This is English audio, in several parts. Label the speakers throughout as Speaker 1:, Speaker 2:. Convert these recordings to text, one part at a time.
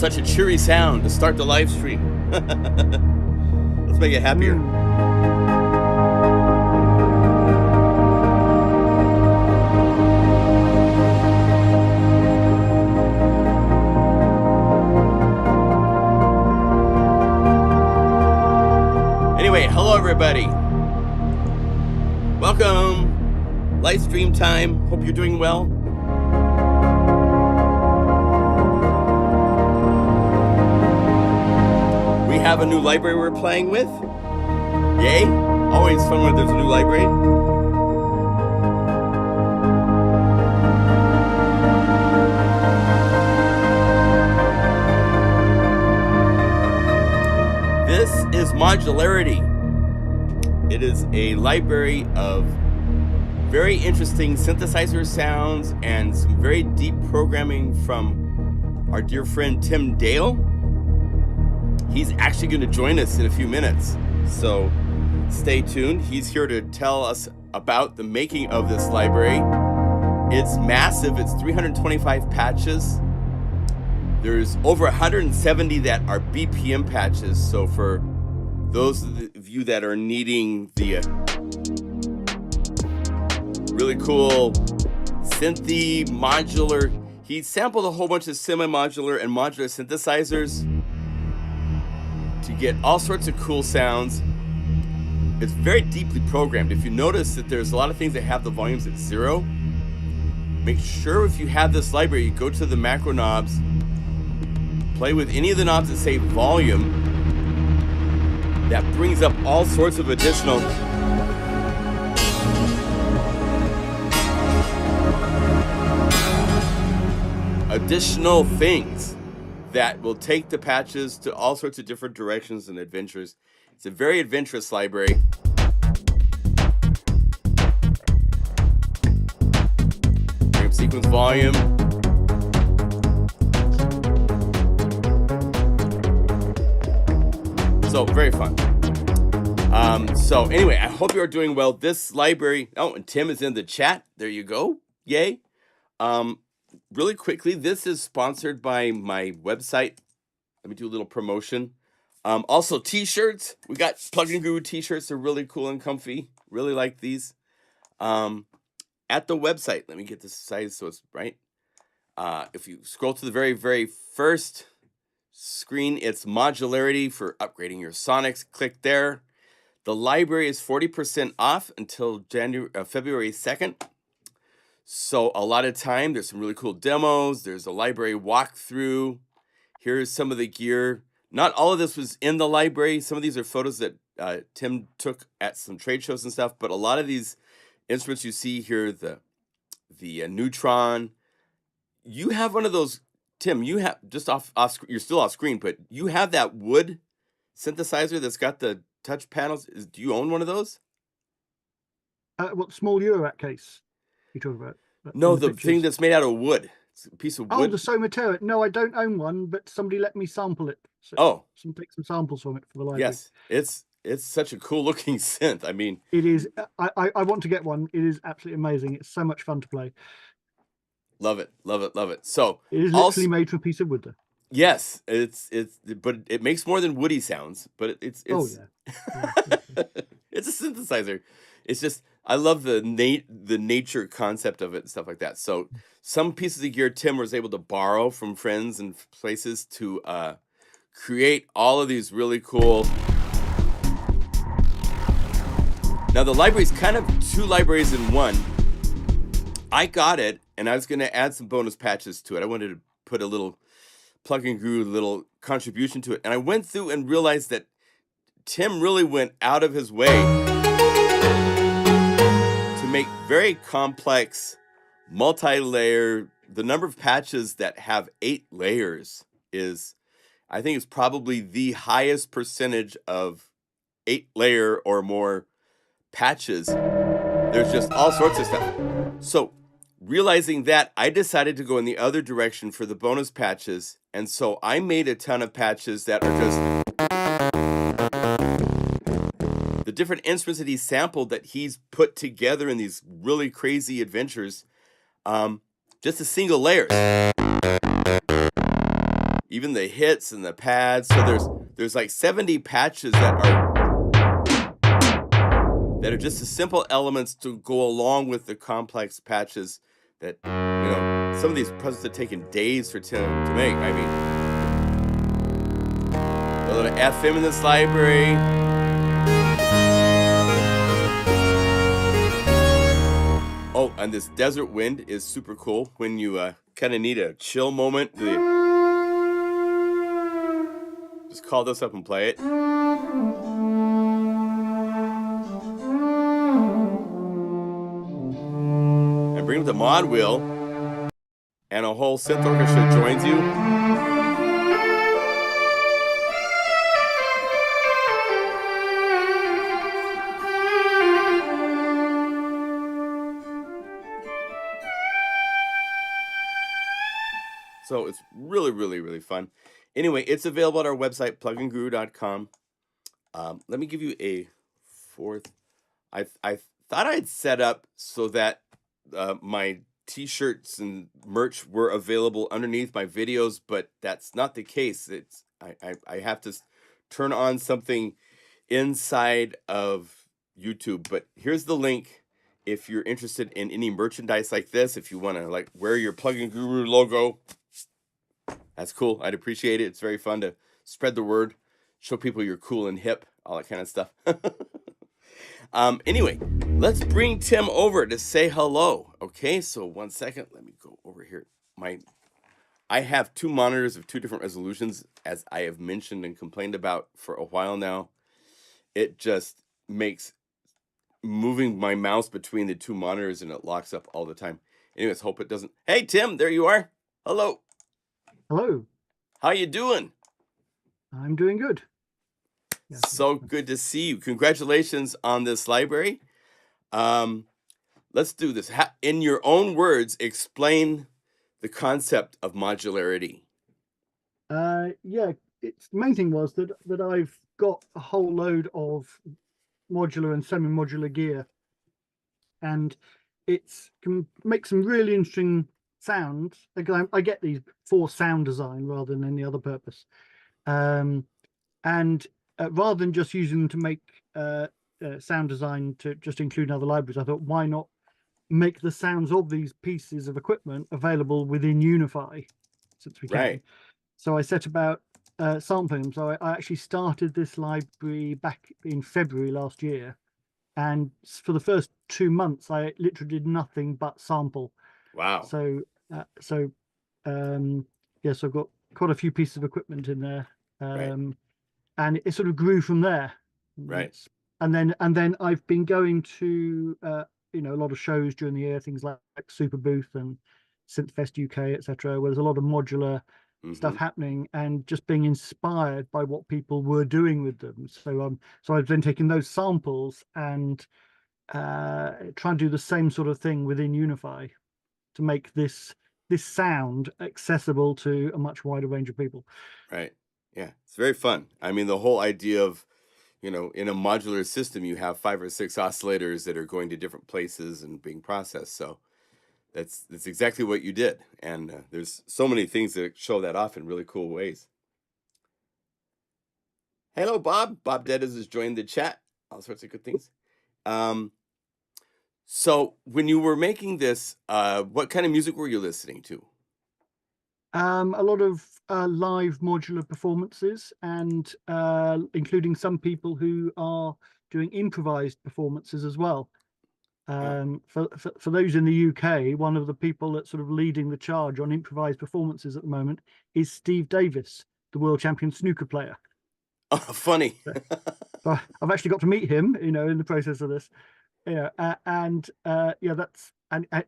Speaker 1: Such a cheery sound to start the live stream. Let's make it happier. Anyway, hello everybody. Welcome. Live stream time. Hope you're doing well. We have a new library we're playing with. Yay! Always fun when there's a new library. This is Modularity. It is a library of very interesting synthesizer sounds and some very deep programming from our dear friend Tim Dale. He's actually going to join us in a few minutes, so stay tuned. He's here to tell us about the making of this library. It's massive. It's 325 patches. There's over 170 that are BPM patches, so for those of you that are needing the really cool synthy modular, he sampled a whole bunch of semi-modular and modular synthesizers to get all sorts of cool sounds. It's very deeply programmed. If you notice that there's a lot of things that have the volumes at 0, make sure if you have this library, you go to the macro knobs, play with any of the knobs that say volume. That brings up all sorts of additional things that will take the patches to all sorts of different directions and adventures. It's a very adventurous library. Bring up sequence volume. So very fun. So anyway, I hope you're doing well. This library, oh, and Tim is in the chat. There you go. Yay. Really quickly, this is sponsored by my website. Let me do a little promotion. Also, t-shirts. We got Plugin Guru t-shirts. They're really cool and comfy. Really like these. At the website, let me get this size so it's right. If you scroll to the very, very first screen, it's Modularity for upgrading your sonics. Click there. The library is 40% off until February 2nd. So a lot of time, there's some really cool demos. There's a library walkthrough. Here's some of the gear. Not all of this was in the library. Some of these are photos that Tim took at some trade shows and stuff. But a lot of these instruments you see here, the Neutron. You have one of those, Tim. You have just off. You're still off screen, but you have that wood synthesizer that's got the touch panels. Do you own one of those?
Speaker 2: What small Eurorack case? You talking about?
Speaker 1: No, the thing that's made out of wood. It's a piece of wood.
Speaker 2: Oh, the Somateric. No, I don't own one, but somebody let me sample it.
Speaker 1: So
Speaker 2: take some samples from it for the library.
Speaker 1: Yes, it's such a cool looking synth. I mean,
Speaker 2: it is. I want to get one. It is absolutely amazing. It's so much fun to play.
Speaker 1: Love it, love it, love it. So
Speaker 2: it is literally made from a piece of wood, though.
Speaker 1: Yes, but it makes more than woody sounds. But it's
Speaker 2: oh yeah.
Speaker 1: It's a synthesizer. It's just, I love the nature concept of it and stuff like that. So some pieces of gear Tim was able to borrow from friends and places to create all of these really cool. Now the library is kind of two libraries in one. I got it, and I was going to add some bonus patches to it. I wanted to put a little Plugin Guru little contribution to it. And I went through and realized that Tim really went out of his way to make very complex, multi-layer. The number of patches that have 8 layers is, I think, is probably the highest percentage of 8-layer or more patches. There's just all sorts of stuff. So realizing that, I decided to go in the other direction for the bonus patches. And so I made a ton of patches that are just the different instruments that he sampled that he's put together in these really crazy adventures. Just a single layer. even the hits and the pads. So there's like 70 patches that are just the simple elements to go along with the complex patches that, some of these presets have taken days for Tim to make. I mean, a little FM in this library. Oh, and this desert wind is super cool when you kind of need a chill moment. Just call this up and play it. And bring up the mod wheel, and a whole synth orchestra joins you. So it's really, really, really fun. Anyway, it's available at our website, pluginguru.com. Let me give you a fourth. I thought I'd set up so that my t-shirts and merch were available underneath my videos, but that's not the case. I have to turn on something inside of YouTube. But here's the link if you're interested in any merchandise like this. If you want to like wear your Plugin Guru logo, that's cool. I'd appreciate it. It's very fun to spread the word, show people you're cool and hip, all that kind of stuff. Anyway, let's bring Tim over to say hello. Okay, so 1 second. Let me go over here. I have two monitors of two different resolutions, as I have mentioned and complained about for a while now. It just makes moving my mouse between the two monitors, and it locks up all the time. Anyways, hope it doesn't. Hey, Tim, there you are. Hello.
Speaker 2: Hello.
Speaker 1: How you doing?
Speaker 2: I'm doing good.
Speaker 1: Yes. So good to see you. Congratulations on this library. Let's do this. In your own words, explain the concept of modularity.
Speaker 2: Yeah, the main thing was that I've got a whole load of modular and semi-modular gear, and it can make some really interesting sounds. Again, I get these for sound design rather than any other purpose, and rather than just using them to make sound design to just include in other libraries, I thought, why not make the sounds of these pieces of equipment available within Unify, since we can.
Speaker 1: Right.
Speaker 2: So I set about sampling them. So I actually started this library back in February last year, and for the first 2 months I literally did nothing but sample.
Speaker 1: Wow.
Speaker 2: So so I've got quite a few pieces of equipment in there,
Speaker 1: right.
Speaker 2: And it sort of grew from there.
Speaker 1: Right.
Speaker 2: And then I've been going to a lot of shows during the year, things like Super Booth and Synthfest UK, etc., where there's a lot of modular stuff happening, and just being inspired by what people were doing with them. So I've been taking those samples and trying to do the same sort of thing within Unify to make this sound accessible to a much wider range of people.
Speaker 1: Right. Yeah, it's very fun. I mean, the whole idea of, in a modular system, you have 5 or 6 oscillators that are going to different places and being processed. So that's exactly what you did. And there's so many things that show that off in really cool ways. Hello, Bob. Bob Deddes has joined the chat. All sorts of good things. So when you were making this, what kind of music were you listening to?
Speaker 2: A lot of live modular performances, and including some people who are doing improvised performances as well. For those in the UK, one of the people that's sort of leading the charge on improvised performances at the moment is Steve Davis, the world champion snooker player.
Speaker 1: Oh, funny.
Speaker 2: So I've actually got to meet him, in the process of this. And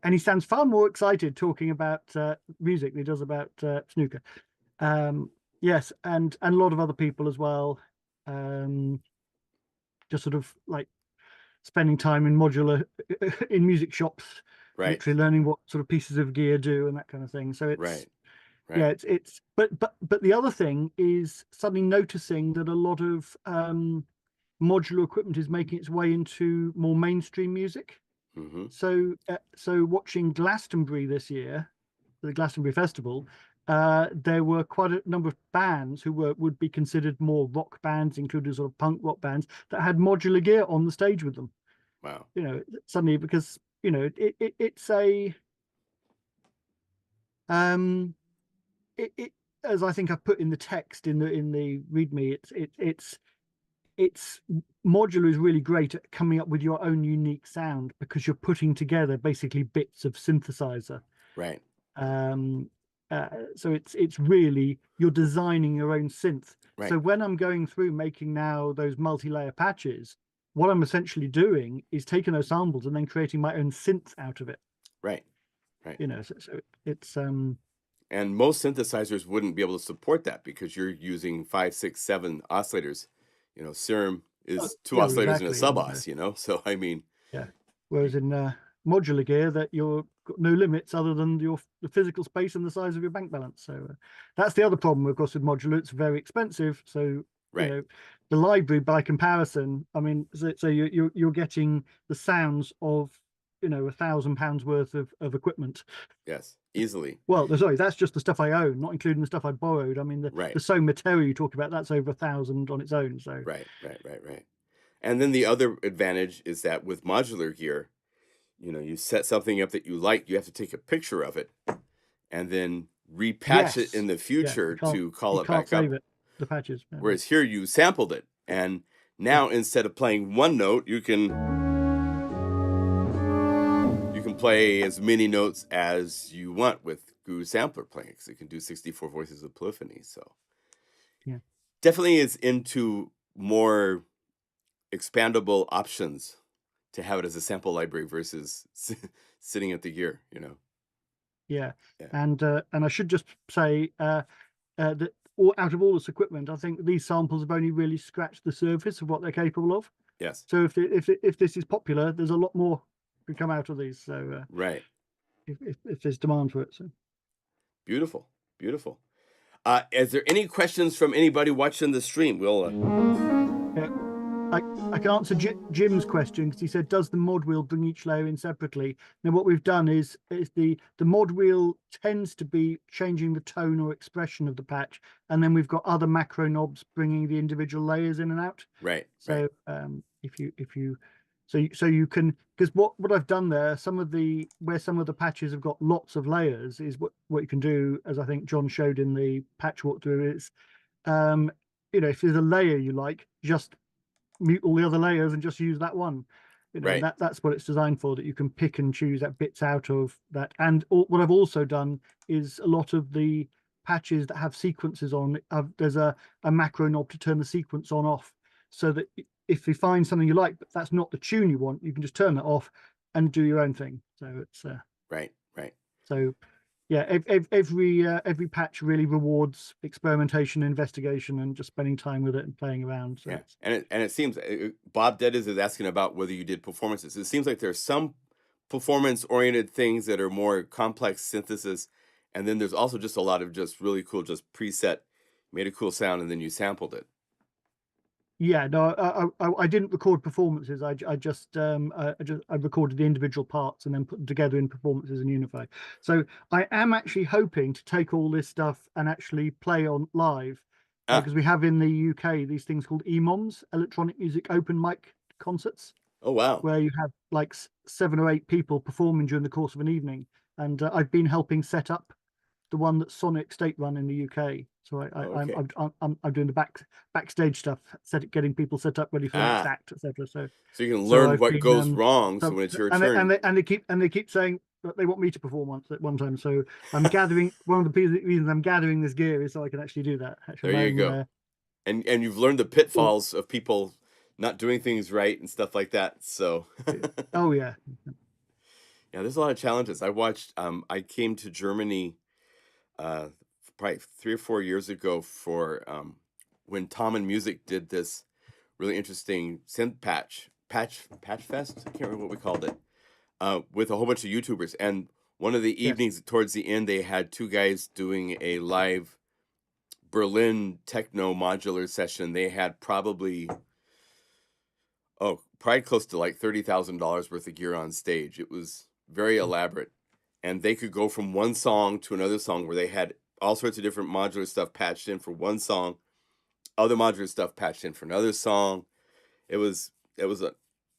Speaker 2: he sounds far more excited talking about music than he does about snooker. Yes, and a lot of other people as well, just sort of like spending time in modular in music shops,
Speaker 1: right,
Speaker 2: literally learning what sort of pieces of gear do and that kind of thing. So it's
Speaker 1: right.
Speaker 2: Yeah, but the other thing is suddenly noticing that a lot of modular equipment is making its way into more mainstream music. So watching Glastonbury this year, the Glastonbury Festival, there were quite a number of bands who would be considered more rock bands, including sort of punk rock bands, that had modular gear on the stage with them.
Speaker 1: Wow.
Speaker 2: Suddenly, because it's a it as I think I put in the text in the README, it's modular is really great at coming up with your own unique sound because you're putting together basically bits of synthesizer.
Speaker 1: Right.
Speaker 2: So it's really, you're designing your own synth.
Speaker 1: Right.
Speaker 2: So when I'm going through making now those multi-layer patches, what I'm essentially doing is taking those samples and then creating my own synth out of it.
Speaker 1: Right. Right.
Speaker 2: So it's
Speaker 1: and most synthesizers wouldn't be able to support that because you're using 5, 6, 7 oscillators. Serum is 2 oscillators and a sub-os, So I mean,
Speaker 2: yeah. Whereas in modular gear, that you've got no limits other than the physical space and the size of your bank balance. So that's the other problem, of course, with modular. It's very expensive. So
Speaker 1: right.
Speaker 2: The library, by comparison, I mean, so you're getting the sounds of £1,000 worth of equipment.
Speaker 1: Yes, easily.
Speaker 2: Well, sorry, that's just the stuff I own, not including the stuff I borrowed. I mean, the Soma Terra you talk about, that's over 1,000 on its own. So
Speaker 1: right. And then the other advantage is that with modular gear, you set something up that you like, you have to take a picture of it and then repatch it in the future to call it back up.
Speaker 2: The patches.
Speaker 1: Whereas here you sampled it, and now instead of playing one note, you can play as many notes as you want with Guru Sampler playing, because it can do 64 voices of polyphony. So
Speaker 2: yeah,
Speaker 1: definitely is into more expandable options to have it as a sample library versus sitting at the gear,
Speaker 2: Yeah. And I should just say that out of all this equipment, I think these samples have only really scratched the surface of what they're capable of.
Speaker 1: Yes.
Speaker 2: So if this is popular, there's a lot more to come out of these. So
Speaker 1: right.
Speaker 2: If there's demand for it. So
Speaker 1: beautiful. Is there any questions from anybody watching the stream? We'll
Speaker 2: I can answer Jim's question, because he said, does the mod wheel bring each layer in separately? Now, what we've done is the mod wheel tends to be changing the tone or expression of the patch, and then we've got other macro knobs bringing the individual layers in and out.
Speaker 1: Right.
Speaker 2: So so you can, because what I've done there, where some of the patches have got lots of layers, is what you can do, as I think John showed in the patch walkthrough, is if there's a layer you like, just mute all the other layers and just use that one.
Speaker 1: Right.
Speaker 2: That's what it's designed for, that you can pick and choose that bits out of that. And what I've also done is a lot of the patches that have sequences on, there's a macro knob to turn the sequence on off, so that if you find something you like but that's not the tune you want, you can just turn that off and do your own thing. So it's
Speaker 1: right.
Speaker 2: So yeah, every patch really rewards experimentation, investigation, and just spending time with it and playing around. So
Speaker 1: yeah, and it seems Bob Dedes is asking about whether you did performances. It seems like there's some performance-oriented things that are more complex synthesis, and then there's also just a lot of just really cool, just preset, made a cool sound, and then you sampled it.
Speaker 2: Yeah, no, I didn't record performances. I recorded the individual parts and then put them together in performances in Unify. So I am actually hoping to take all this stuff and actually play on live, because we have in the UK these things called EMOMs, electronic music open mic concerts.
Speaker 1: Oh wow!
Speaker 2: Where you have like 7 or 8 people performing during the course of an evening, and I've been helping set up the one that Sonic State run in the UK. So I'm doing the backstage stuff, getting people set up ready for the next act, etc. So
Speaker 1: you can learn what goes wrong. So when it's your turn,
Speaker 2: and they keep saying that they want me to perform at one time. So I'm gathering. One of the reasons I'm gathering this gear is so I can actually do that.
Speaker 1: There you go. And you've learned the pitfalls of people not doing things right and stuff like that. So
Speaker 2: oh yeah,
Speaker 1: there's a lot of challenges. I came to Germany probably 3 or 4 years ago for when Tom and Music did this really interesting synth patch fest. I can't remember what we called it, with a whole bunch of YouTubers. And one of the evenings towards the end, they had 2 guys doing a live Berlin techno modular session. They had probably close to like $30,000 worth of gear on stage. It was very elaborate, and they could go from one song to another song where they had all sorts of different modular stuff patched in for one song, other modular stuff patched in for another song. It was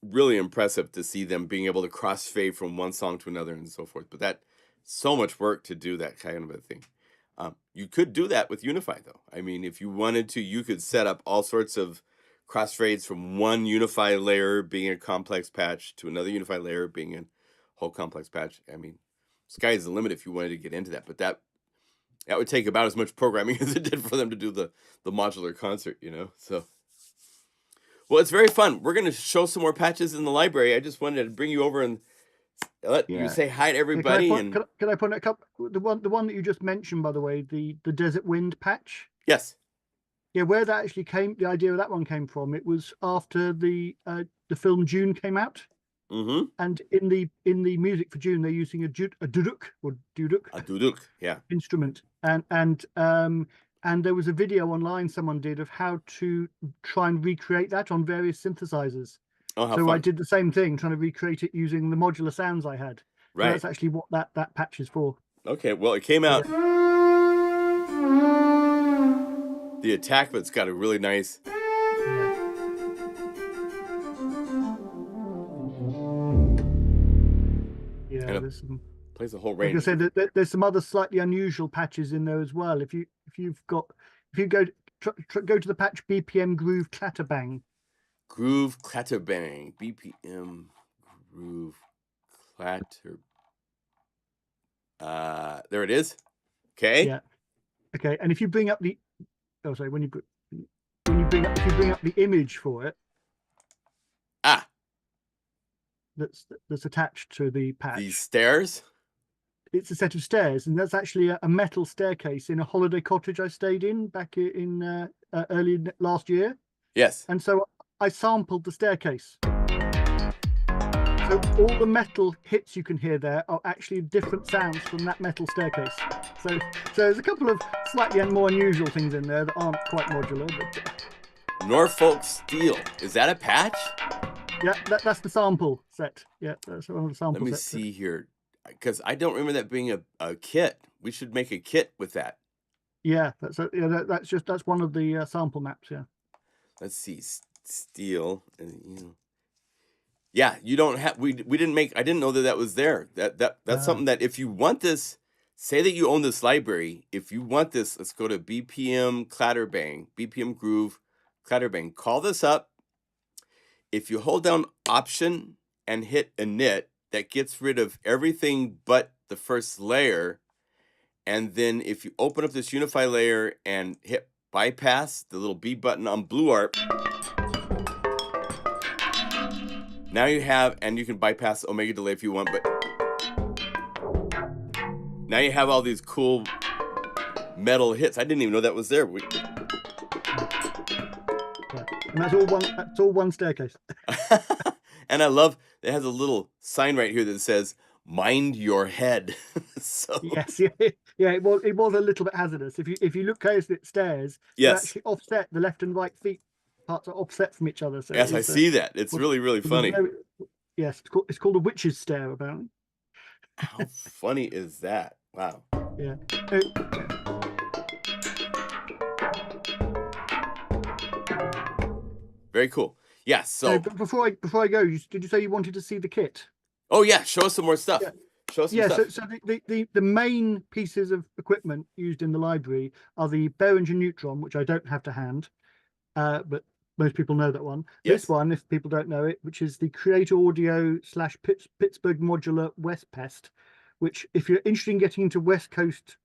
Speaker 1: really impressive to see them being able to crossfade from one song to another and so forth. But that so much work to do that kind of a thing. You could do that with Unify though. I mean, if you wanted to, you could set up all sorts of crossfades from one Unify layer being a complex patch to another Unify layer being a whole complex patch. I mean, sky is the limit if you wanted to get into that, but that would take about as much programming as it did for them to do the modular concert, you know? So, well, it's very fun. We're going to show some more patches in the library. I just wanted to bring you over and let you say hi to everybody.
Speaker 2: Can I point a couple? The one that you just mentioned, by the way, the Desert Wind patch.
Speaker 1: Yes.
Speaker 2: Yeah, where that actually came, the idea of that one came from. It was after the film Dune came out, and in the music for Dune, they're using a duduk instrument, and there was a video online someone did of how to try and recreate that on various synthesizers.
Speaker 1: Oh, how
Speaker 2: so
Speaker 1: fun.
Speaker 2: I did the same thing, trying to recreate it using the modular sounds I had.
Speaker 1: Right.
Speaker 2: So that's actually what that patch is for.
Speaker 1: Okay, well, it came out. The attack bit's got a really nice.
Speaker 2: Yeah, there's some.
Speaker 1: Plays a whole range.
Speaker 2: Like I said, there's some other slightly unusual patches in there as well. If you go to the patch BPM Groove Clatterbang.
Speaker 1: Groove Clatterbang, BPM Groove Clatter. There it is. Okay.
Speaker 2: Yeah. Okay, and if you bring up the, if you bring up the image for it. That's attached to the patch.
Speaker 1: These stairs.
Speaker 2: It's a set of stairs, and that's actually a metal staircase in a holiday cottage I stayed in back in early last year.
Speaker 1: Yes.
Speaker 2: And so I sampled the staircase. So all the metal hits you can hear there are actually different sounds from that metal staircase. So there's a couple of slightly more unusual things in there that aren't quite modular. But...
Speaker 1: Norfolk Steel. Is that a patch?
Speaker 2: Yeah, that's the sample set. Yeah, that's one of the sample sets.
Speaker 1: Let me see here, because I don't remember that being a kit. We should make a kit with that.
Speaker 2: Yeah, that's one of the sample maps. Yeah.
Speaker 1: Let's see, steel, and yeah, you don't have. We didn't make. I didn't know that was there. That's something that if you want this, say that you own this library. If you want this, let's go to BPM Clatterbang, BPM Groove Clatterbang. Call this up. If you hold down Option and hit Init, that gets rid of everything but the first layer. And then if you open up this Unify layer and hit Bypass, the little B button on BlueArp, now you have, and you can bypass Omega Delay if you want, but now you have all these cool metal hits. I didn't even know that was there.
Speaker 2: And that's all one staircase.
Speaker 1: And I love it has a little sign right here that says "Mind your head." So
Speaker 2: yes, yeah, it was a little bit hazardous. If you look closely at stairs,
Speaker 1: yes,
Speaker 2: actually offset. The left and right feet parts are offset from each other. So
Speaker 1: yes, I see that. It's really funny.
Speaker 2: Yes, it's called a witch's stair, apparently.
Speaker 1: How funny is that? Wow.
Speaker 2: Yeah.
Speaker 1: Very cool. Yeah. So
Speaker 2: before I go, did you say you wanted to see the kit?
Speaker 1: Oh yeah, show us some more stuff.
Speaker 2: Yeah.
Speaker 1: Show us some stuff.
Speaker 2: So the main pieces of equipment used in the library are the Behringer Neutron, which I don't have to hand, but most people know that one.
Speaker 1: Yes.
Speaker 2: This one, if people don't know it, which is the Creator Audio / Pittsburgh Modular West Pest, which if you're interested in getting into West Coast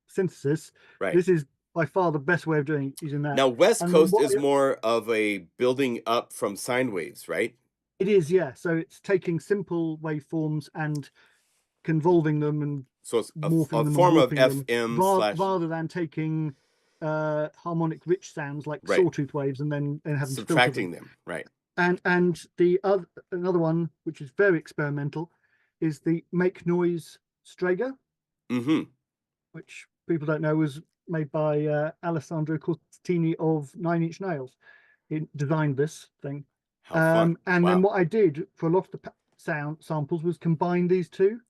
Speaker 2: synthesis,
Speaker 1: right,
Speaker 2: this is by far the best way of using that.
Speaker 1: Now, West Coast is more of a building up from sine waves, right?
Speaker 2: It is, yeah. So it's taking simple waveforms and convolving them and
Speaker 1: so it's a form of FM
Speaker 2: rather than taking harmonic rich sounds like sawtooth waves and then having
Speaker 1: subtracting them, right?
Speaker 2: And the another one which is very experimental is the Make Noise Strega, which people don't know was made by Alessandro Cortini of 9 Inch Nails. He designed this thing. And then what I did for a lot of the sound samples was combine these two,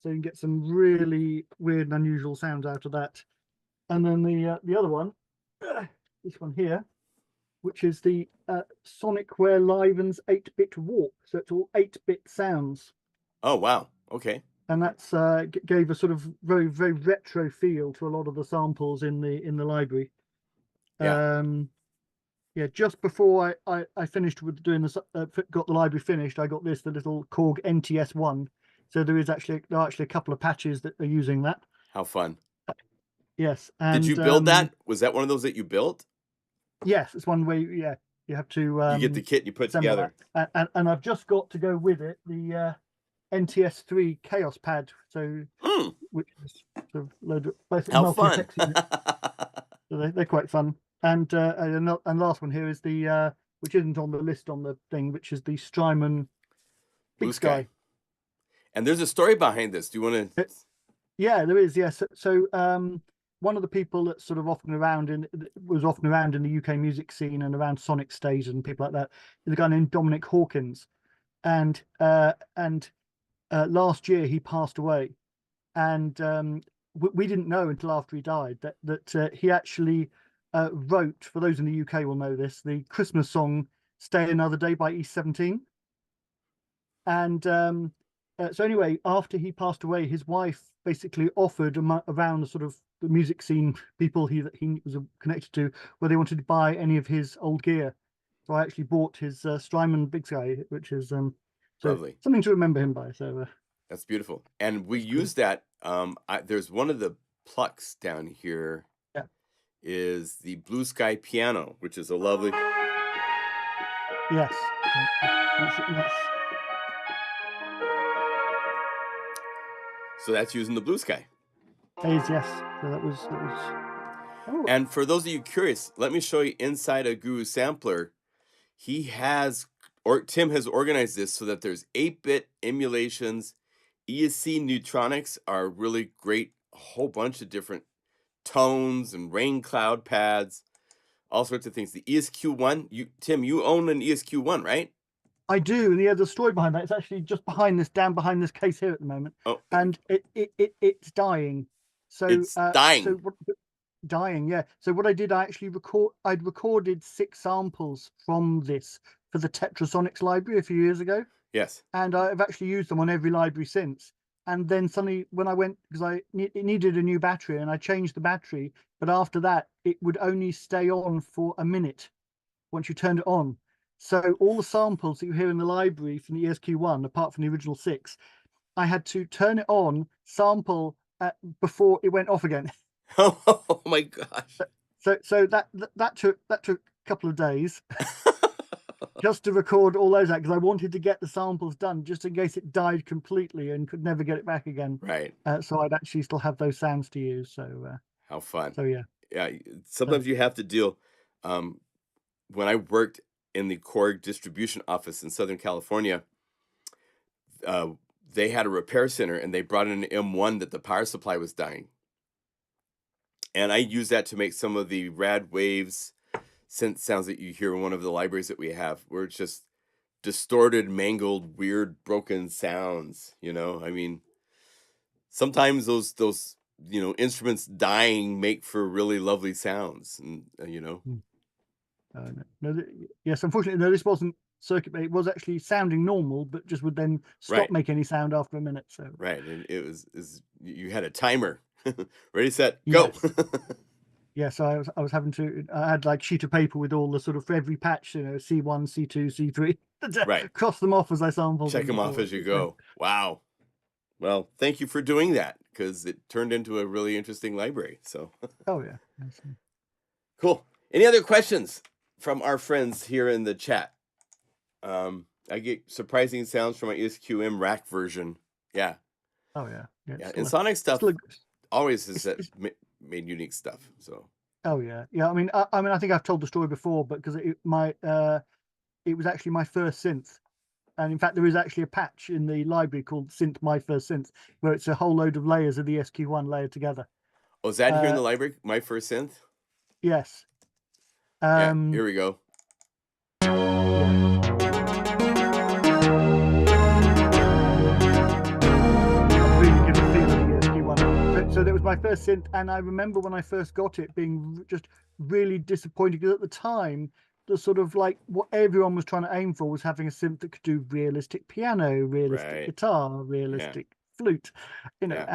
Speaker 2: so you can get some really weird and unusual sounds out of that. and then the other one, this one here, which is the Sonicware Livens 8-bit Warp. So it's all 8-bit sounds.
Speaker 1: Oh, wow. Okay.
Speaker 2: And that's gave a sort of very, very retro feel to a lot of the samples in the library.
Speaker 1: Yeah.
Speaker 2: Yeah, just before I finished with doing this, got the library finished, I got the little Korg NTS1. So there are actually a couple of patches that are using that.
Speaker 1: How fun.
Speaker 2: Yes.
Speaker 1: Did you build that? Was that one of those that you built?
Speaker 2: Yes, it's one way. Yeah, you have to.
Speaker 1: You get the kit and you put it together.
Speaker 2: And I've just got to go with it the NTS3 Chaos Pad. So which is sort of load of basically
Speaker 1: how fun.
Speaker 2: So they're quite fun. And last one here is the which isn't on the list on the thing, which is the Strymon
Speaker 1: Blue Sky. And there's a story behind this. Do you want to?
Speaker 2: Yeah, there is. Yes. So one of the people that's sort of was often around in the UK music scene and around Sonic stage and people like that is a guy named Dominic Hawkins, and last year he passed away, and we didn't know until after he died that he actually wrote, for those in the UK will know this, the Christmas song "Stay Another Day" by East 17, and so anyway, after he passed away, his wife basically offered around the sort of the music scene people that he was connected to, where they wanted to buy any of his old gear. So I actually bought his Strymon Big Sky, which is
Speaker 1: lovely,
Speaker 2: something to remember him by. So
Speaker 1: that's beautiful, and we use that. There's one of the plucks down here.
Speaker 2: Yeah.
Speaker 1: Is the Blue Sky piano, which is a lovely.
Speaker 2: Yes.
Speaker 1: So that's using the Blue Sky.
Speaker 2: Yes. So that was. Oh.
Speaker 1: And for those of you curious, let me show you inside a Guru sampler. Tim has organized this so that there's 8-bit emulations. ESC Neutronics are really great. A whole bunch of different tones and rain cloud pads, all sorts of things. The ESQ1, Tim, you own an ESQ1, right?
Speaker 2: I do, and the story behind that, it's actually just down behind this case here at the moment.
Speaker 1: Oh.
Speaker 2: And it's dying. So
Speaker 1: it's dying.
Speaker 2: Dying, yeah. So what I did, I'd recorded 6 samples from this for the Tetrasonics library a few years ago.
Speaker 1: Yes.
Speaker 2: And I've actually used them on every library since. And then suddenly when I went, because it needed a new battery, and I changed the battery, but after that it would only stay on for a minute once you turned it on. So all the samples that you hear in the library from the ESQ1, apart from the original 6, I had to turn it on, sample before it went off again.
Speaker 1: Oh my gosh!
Speaker 2: So that took a couple of days just to record all those out, because I wanted to get the samples done just in case it died completely and could never get it back again.
Speaker 1: Right.
Speaker 2: So I'd actually still have those sounds to use. So
Speaker 1: how fun!
Speaker 2: So yeah.
Speaker 1: Yeah. Sometimes you have to deal. When I worked in the Korg distribution office in Southern California, they had a repair center, and they brought in an M1 that the power supply was dying. And I used that to make some of the rad waves synth sounds that you hear in one of the libraries that we have, where it's just distorted, mangled, weird, broken sounds. I mean, sometimes those instruments dying make for really lovely sounds, and
Speaker 2: Yes, unfortunately, no, this wasn't circuit, but it was actually sounding normal, but just would then stop making any sound after a minute. So
Speaker 1: right, and it was you had a timer. Ready, set, go.
Speaker 2: Yes. So I was having to. I had like sheet of paper with all the sort of, for every patch, C1, C2, C3.
Speaker 1: Right.
Speaker 2: Cross them off as I sampled.
Speaker 1: Check them off as you go. Wow. Well, thank you for doing that, because it turned into a really interesting library. So.
Speaker 2: Oh yeah.
Speaker 1: Cool. Any other questions from our friends here in the chat? I get surprising sounds from my ESQM rack version. Yeah.
Speaker 2: Oh yeah.
Speaker 1: Yeah. And Sonic stuff always has made unique stuff. So.
Speaker 2: Oh yeah. I mean, I think I've told the story before, but because it was actually my first synth, and in fact there is actually a patch in the library called Synth My First Synth, where it's a whole load of layers of the ESQ1 layered together.
Speaker 1: Oh, is that here in the library? My First Synth.
Speaker 2: Yes.
Speaker 1: Yeah, here we go.
Speaker 2: Really good feeling, the ESQ1. So there was my first synth, and I remember when I first got it being just really disappointed, because at the time the sort of like what everyone was trying to aim for was having a synth that could do realistic piano, realistic
Speaker 1: Right.
Speaker 2: guitar,
Speaker 1: Yeah.
Speaker 2: realistic flute,
Speaker 1: Yeah.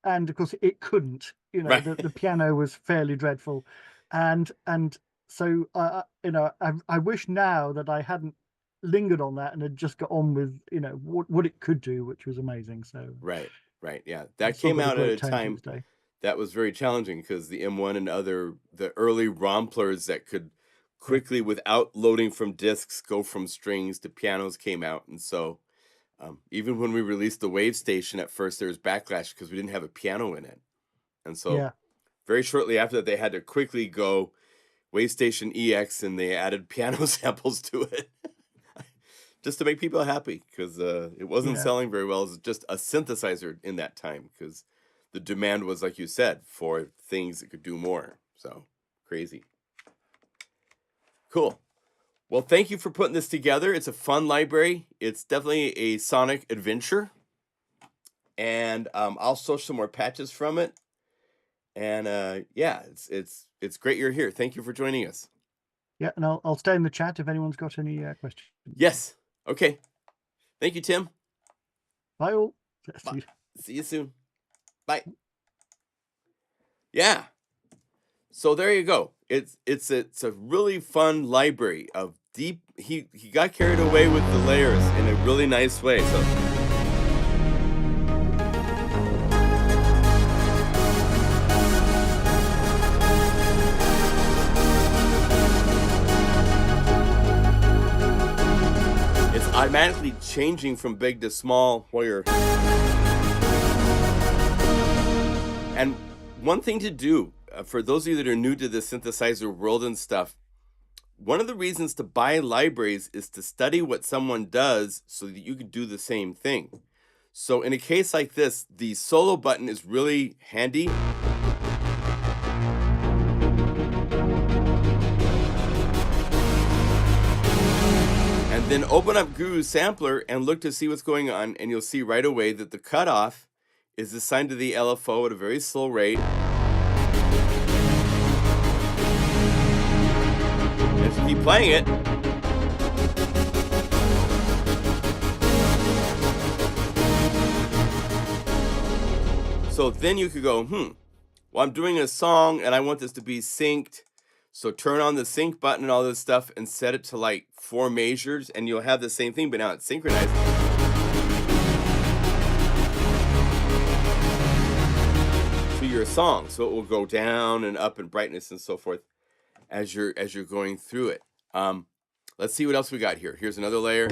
Speaker 2: and of course it couldn't.
Speaker 1: Right.
Speaker 2: The piano was fairly dreadful, and so I wish now that I hadn't lingered on that and had just got on with what it could do, which was amazing. So
Speaker 1: Right. Right. Yeah.
Speaker 2: it's
Speaker 1: That
Speaker 2: still
Speaker 1: came
Speaker 2: got a
Speaker 1: out at a
Speaker 2: great tone to
Speaker 1: time
Speaker 2: this day.
Speaker 1: that was very challenging because the M1 and the early romplers that could
Speaker 2: Yeah.
Speaker 1: quickly, without loading from discs, go from strings to pianos came out. And so even when we released the Wave Station at first, there was backlash because we didn't have a piano in it. And so
Speaker 2: Yeah.
Speaker 1: very shortly after that, they had to quickly go Wave Station EX, and they added piano samples to it just to make people happy, because it wasn't
Speaker 2: Yeah.
Speaker 1: selling very well as just a synthesizer in that time, because the demand was, like you said, for things that could do more. So crazy. Cool. Well, thank you for putting this together. It's a fun library. It's definitely a sonic adventure. And I'll source some more patches from it. And yeah, it's great you're here. Thank you for joining us.
Speaker 2: Yeah, and I'll stay in the chat if anyone's got any questions.
Speaker 1: Yes. Okay. Thank you, Tim.
Speaker 2: Bye all.
Speaker 1: Bye. See you soon. Bye. Yeah. So there you go. It's a really fun library of deep. He got carried away with the layers in a really nice way. So it's automatically changing from big to small where. And one thing to do, for those of you that are new to the synthesizer world and stuff, one of the reasons to buy libraries is to study what someone does so that you can do the same thing. So in a case like this, the solo button is really handy. And then open up Guru Sampler and look to see what's going on, and you'll see right away that the cutoff is assigned to the LFO at a very slow rate. If you keep playing it, so then you could go, well, I'm doing a song and I want this to be synced. So turn on the sync button and all this stuff and set it to like 4 measures, and you'll have the same thing, but now it's synchronized to your song. So it will go down and up in brightness and so forth as you're going through it. Let's see what else we got here. Here's another layer.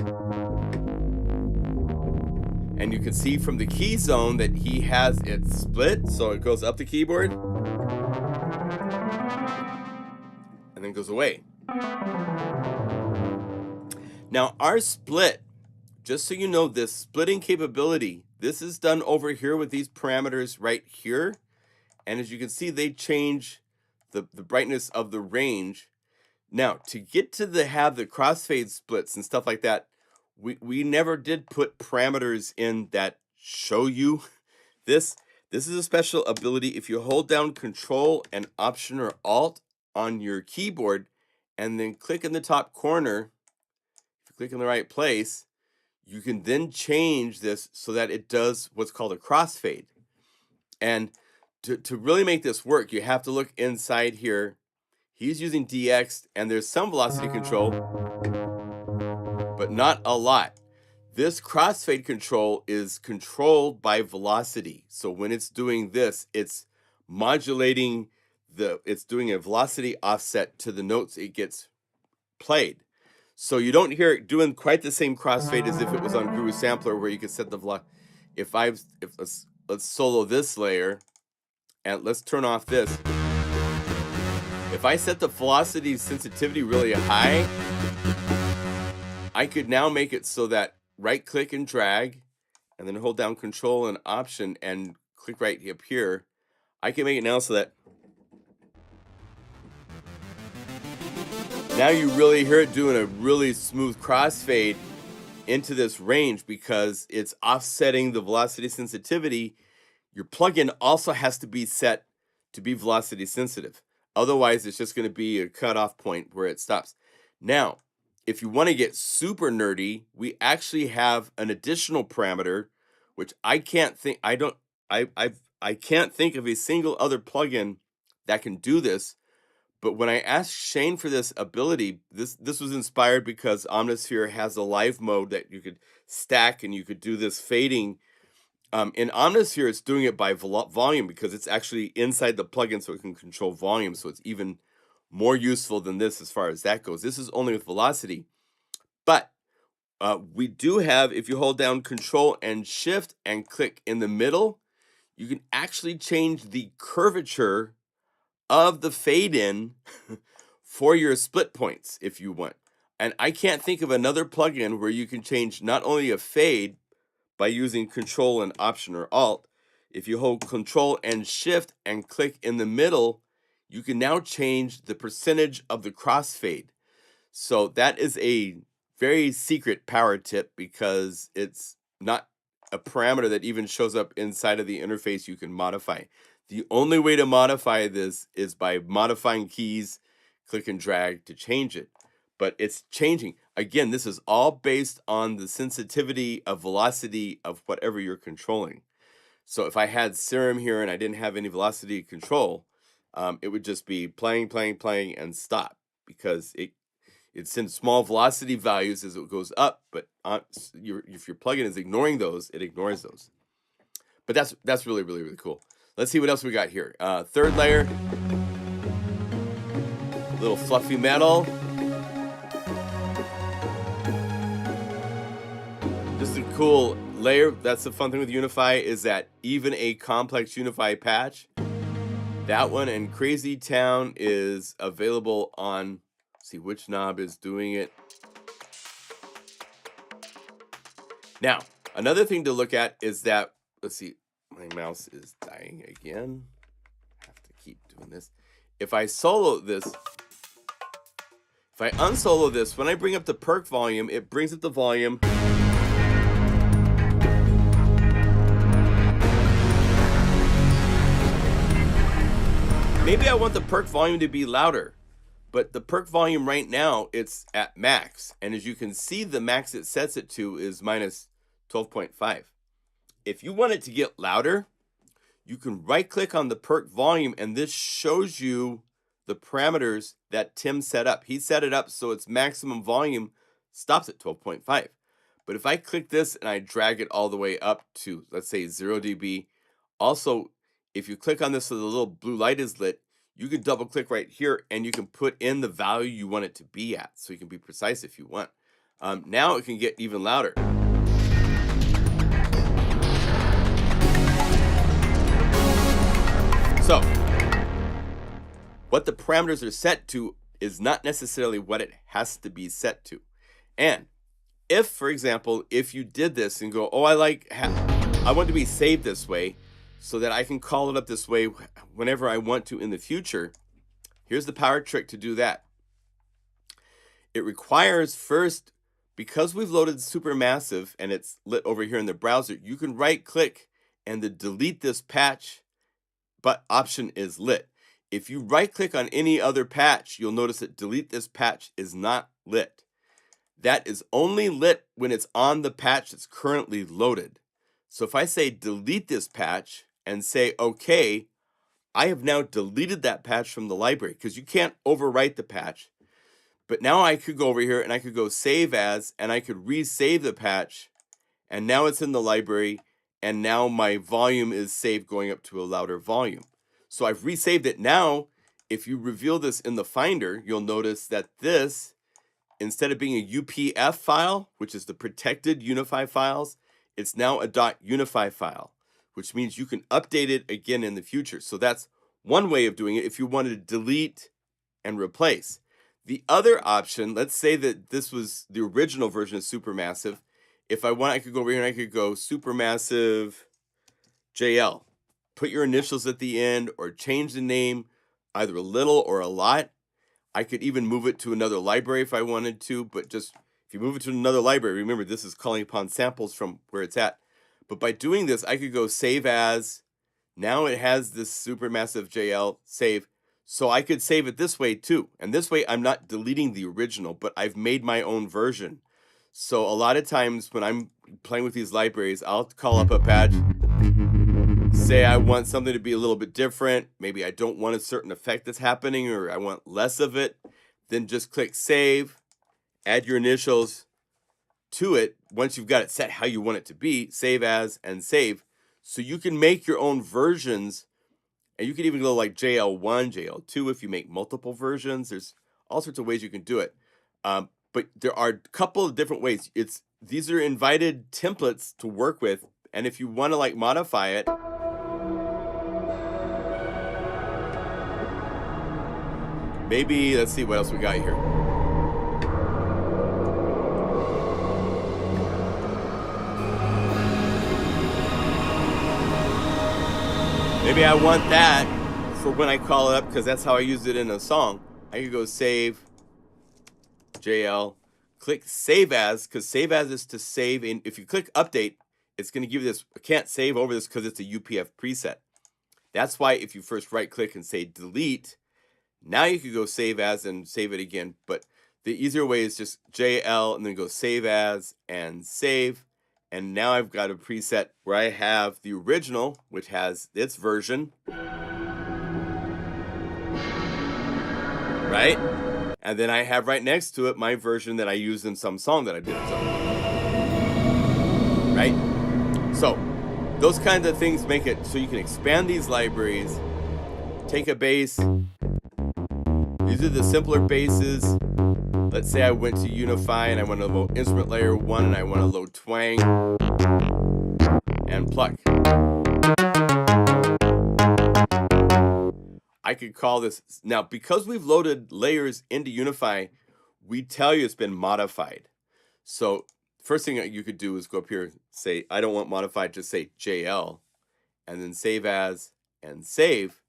Speaker 1: And you can see from the key zone that he has it split. So it goes up the keyboard and then goes away. Now our split, just so you know, this splitting capability, this is done over here with these parameters right here. And as you can see, they change the brightness of the range. Now, to get to have the crossfade splits and stuff like that, we never did put parameters in that show you this. This is a special ability. If you hold down Control and Option or Alt on your keyboard and then click in the top corner, if you click in the right place, you can then change this so that it does what's called a crossfade. And to really make this work, you have to look inside here. He's using DX, and there's some velocity control, but not a lot. This crossfade control is controlled by velocity. So when it's doing this, it's modulating it's doing a velocity offset to the notes it gets played. So you don't hear it doing quite the same crossfade as if it was on Guru Sampler, where you could set the velocity. Let's solo this layer, and let's turn off this. If I set the velocity sensitivity really high, I could now make it so that right click and drag, and then hold down Control and Option and click right up here. I can make it now so that now you really hear it doing a really smooth crossfade into this range, because it's offsetting the velocity sensitivity your plugin also has to be set to be velocity sensitive. Otherwise, it's just going to be a cutoff point where it stops. Now, if you want to get super nerdy, we actually have an additional parameter, which I can't think I can't think of a single other plugin that can do this. But when I asked Shane for this ability, this was inspired because Omnisphere has a live mode that you could stack and you could do this fading. In Omnisphere, it's doing it by volume because it's actually inside the plugin, so it can control volume. So it's even more useful than this as far as that goes. This is only with velocity. But we do have, if you hold down Control and Shift and click in the middle, you can actually change the curvature of the fade in for your split points if you want. And I can't think of another plugin where you can change not only a fade by using Control and Option or Alt. If you hold Control and Shift and click in the middle, you can now change the percentage of the crossfade. So that is a very secret power tip because it's not a parameter that even shows up inside of the interface you can modify. The only way to modify this is by modifying keys, click and drag to change it. But it's changing. Again, this is all based on the sensitivity of velocity of whatever you're controlling. So if I had Serum here and I didn't have any velocity control, it would just be playing, and stop because it sends small velocity values as it goes up, but if your plugin is ignoring those, it ignores those. But that's really, really, really cool. Let's see what else we got here. Third layer, little fluffy metal. Just a cool layer. That's the fun thing with Unify is that even a complex Unify patch, that one and Crazy Town is available on, let's see which knob is doing it. Now, another thing to look at is that, let's see, my mouse is dying again. I have to keep doing this. If I solo this, if I unsolo this, when I bring up the perk volume, it brings up the volume. Maybe I want the perk volume to be louder, but the perk volume right now, it's at max. And as you can see, the max it sets it to is minus 12.5. If you want it to get louder, you can right click on the perk volume and this shows you the parameters that Tim set up. He set it up so its maximum volume stops at 12.5. But if I click this and I drag it all the way up to, let's say 0 dB, also, if you click on this so the little blue light is lit, you can double click right here and you can put in the value you want it to be at. So you can be precise if you want. Now it can get even louder. So, what the parameters are set to is not necessarily what it has to be set to. And if, for example, if you did this and go, oh, I want to be saved this way so that I can call it up this way whenever I want to in the future, here's the power trick to do that. It requires first, because we've loaded Supermassive and it's lit over here in the browser, you can right click and the delete this patch but option is lit. If you right click on any other patch, you'll notice that delete this patch is not lit. That is only lit when it's on the patch that's currently loaded. So if I say delete this patch and say okay, I have now deleted that patch from the library because you can't overwrite the patch. But now I could go over here and I could go save as and I could resave the patch and now it's in the library. And now my volume is saved going up to a louder volume. So I've resaved it. Now, if you reveal this in the Finder, you'll notice that this, instead of being a UPF file, which is the protected Unify files, it's now a .unify file, which means you can update it again in the future. So that's one way of doing it if you wanted to delete and replace. The other option, let's say that this was the original version of Supermassive. If I want, I could go over here and I could go Supermassive JL. Put your initials at the end or change the name either a little or a lot. I could even move it to another library if I wanted to, but just if you move it to another library, remember this is calling upon samples from where it's at. But by doing this, I could go save as, Now it has this supermassive JL save. So I could save it this way too. And this way I'm not deleting the original, but I've made my own version. So a lot of times when I'm playing with these libraries, I'll call up a patch, say I want something to be a little bit different. Maybe I don't want a certain effect that's happening, or I want less of it. Then just click save, add your initials to it. Once you've got it set how you want it to be, save as and save. So you can make your own versions. And you can even go like JL1, JL2 if you make multiple versions. There's all sorts of ways you can do it. But there are a couple of different ways. These are invited templates to work with. And if you want to like modify it, maybe, let's see what else we got here. Maybe I want that for when I call it up, because that's how I use it in a song. I could go save, JL, click save as, because save as is to save. And if you click update, it's going to give you this. I can't save over this because it's a UPF preset. That's why if you first right click and say delete, now you could go save as and save it again. But the easier way is just JL and then go save as and save. And now I've got a preset where I have the original, which has its version, right? And then I have right next to it my version that I used in some song that I did. Right? So those kinds of things make it so you can expand these libraries, take a bass. These are the simpler basses. Let's say I went to Unify and I want to load instrument layer 1 and I want to load twang and pluck. I could call this, now because we've loaded layers into Unify, we tell you it's been modified. So first thing that you could do is go up here, say, I don't want modified, just say JL, and then save as and save.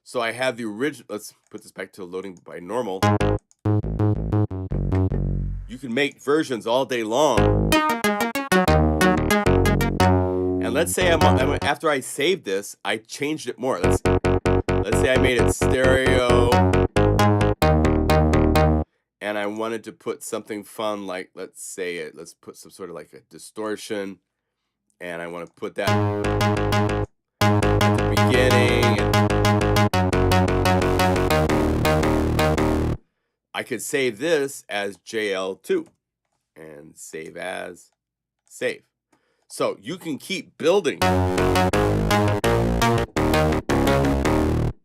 Speaker 1: So I have the original, let's put this back to loading by normal. You can make versions all day long. And let's say after I saved this, I changed it more. Let's say I made it stereo. And I wanted to put something fun like, let's put some sort of like a distortion. And I want to put that at the beginning. I could save this as JL2 and save as, save. So you can keep building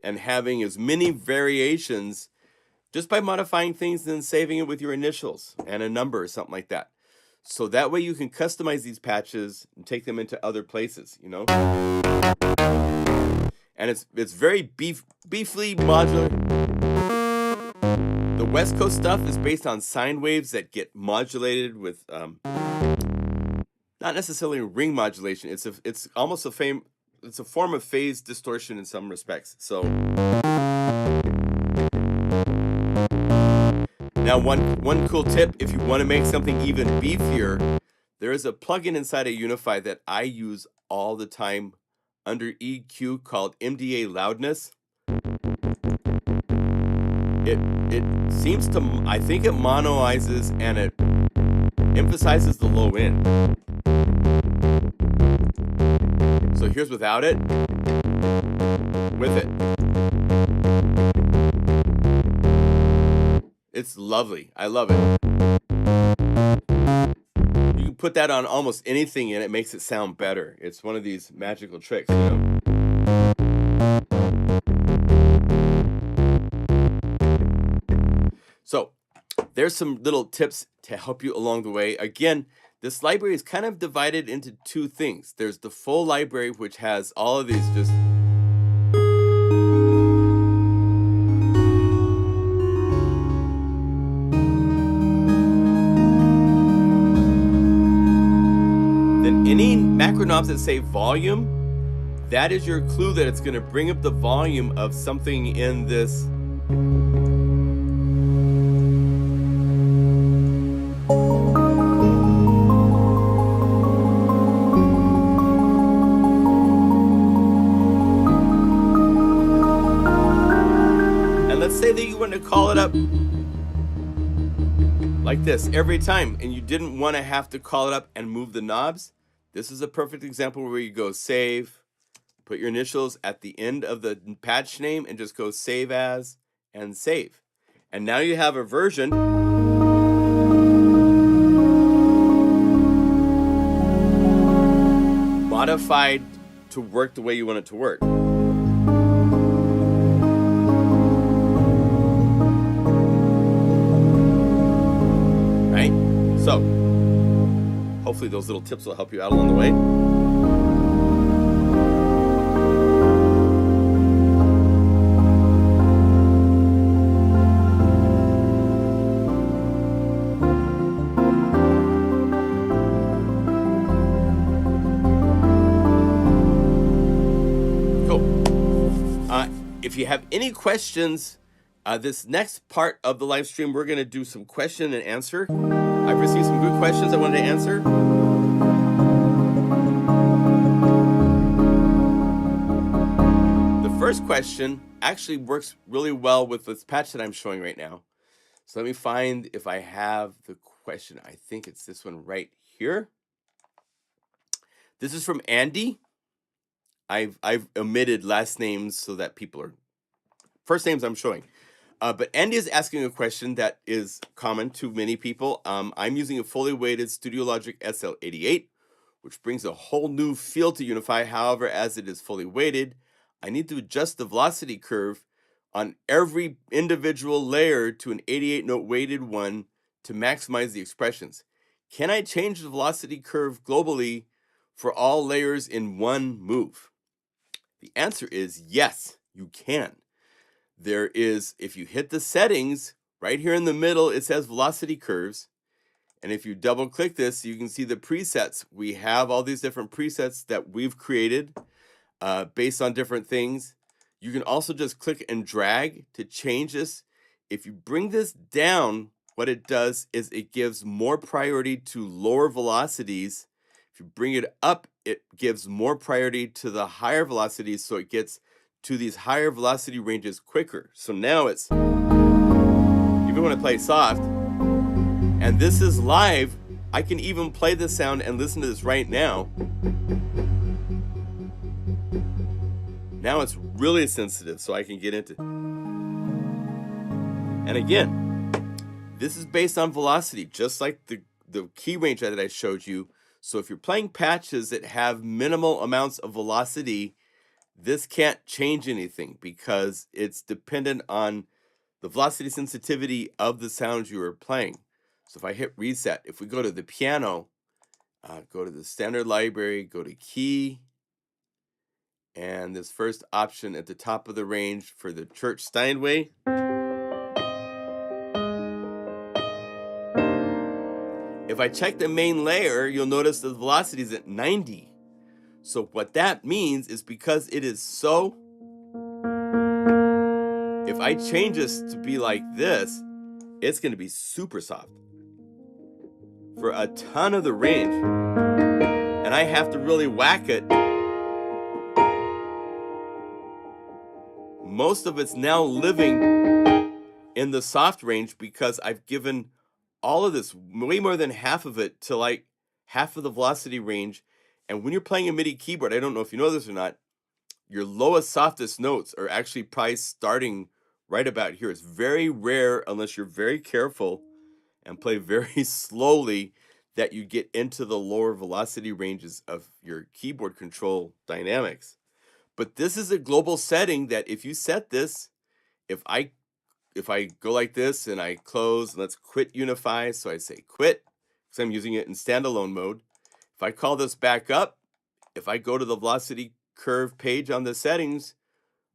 Speaker 1: and having as many variations just by modifying things and then saving it with your initials and a number or something like that. So that way you can customize these patches and take them into other places, you know? And it's very beefly modular. The West Coast stuff is based on sine waves that get modulated with not necessarily ring modulation. It's almost it's a form of phase distortion in some respects. So now one cool tip, if you want to make something even beefier, there is a plugin inside of Unify that I use all the time under EQ called MDA loudness. It seems to, I think it monoizes and it emphasizes the low end. So here's without it, with it. It's lovely. I love it. You can put that on almost anything and it makes it sound better. It's one of these magical tricks, you know? So there's some little tips to help you along the way. Again, this library is kind of divided into two things. There's the full library, which has all of these just then any macro knobs that say volume, that is your clue that it's going to bring up the volume of something in this. like this every time, and you didn't want to have to call it up and move the knobs, this is a perfect example where you go save, put your initials at the end of the patch name, and just go save as and save. And now you have a version modified to work the way you want it to work. Right? So, hopefully those little tips will help you out along the way. If you have any questions, this next part of the live stream, we're going to do some question and answer. I've received some good questions I wanted to answer. The first question actually works really well with this patch that I'm showing right now. So let me find if I have the question. I think it's this one right here. This is from Andy. I've omitted last names so that people are first names I'm showing. But Andy is asking a question that is common to many people. I'm using a fully weighted Studio Logic SL88, which brings a whole new feel to Unify. However, as it is fully weighted, I need to adjust the velocity curve on every individual layer to an 88-note weighted one to maximize the expressions. Can I change the velocity curve globally for all layers in one move? The answer is yes, you can. There is, if you hit the settings, right here in the middle, it says velocity curves. And if you double click this, you can see the presets. We have all these different presets that we've created based on different things. You can also just click and drag to change this. If you bring this down, what it does is it gives more priority to lower velocities. If you bring it up, it gives more priority to the higher velocities, so it gets to these higher velocity ranges quicker. So now it's, even when I play soft, and this is live, I can even play this sound and listen to this right now. Now it's really sensitive, so I can get into. And again, this is based on velocity, just like the key range that I showed you. So if you're playing patches that have minimal amounts of velocity, this can't change anything because it's dependent on the velocity sensitivity of the sounds you are playing. So if I hit reset, if we go to the piano, go to the standard library, go to key, and this first option at the top of the range for the Church Steinway. If I check the main layer, you'll notice the velocity is at 90. So what that means is because it is so, if I change this to be like this, it's going to be super soft for a ton of the range. And I have to really whack it. Most of it's now living in the soft range because I've given all of this, way more than half of it, to like half of the velocity range. And when you're playing a MIDI keyboard, I don't know if you know this or not, your lowest, softest notes are actually probably starting right about here. It's very rare, unless you're very careful and play very slowly, that you get into the lower velocity ranges of your keyboard control dynamics. But this is a global setting that if you set this, if I go like this and I close, let's quit Unify. So I say quit because I'm using it in standalone mode. If I call this back up, if I go to the velocity curve page on the settings,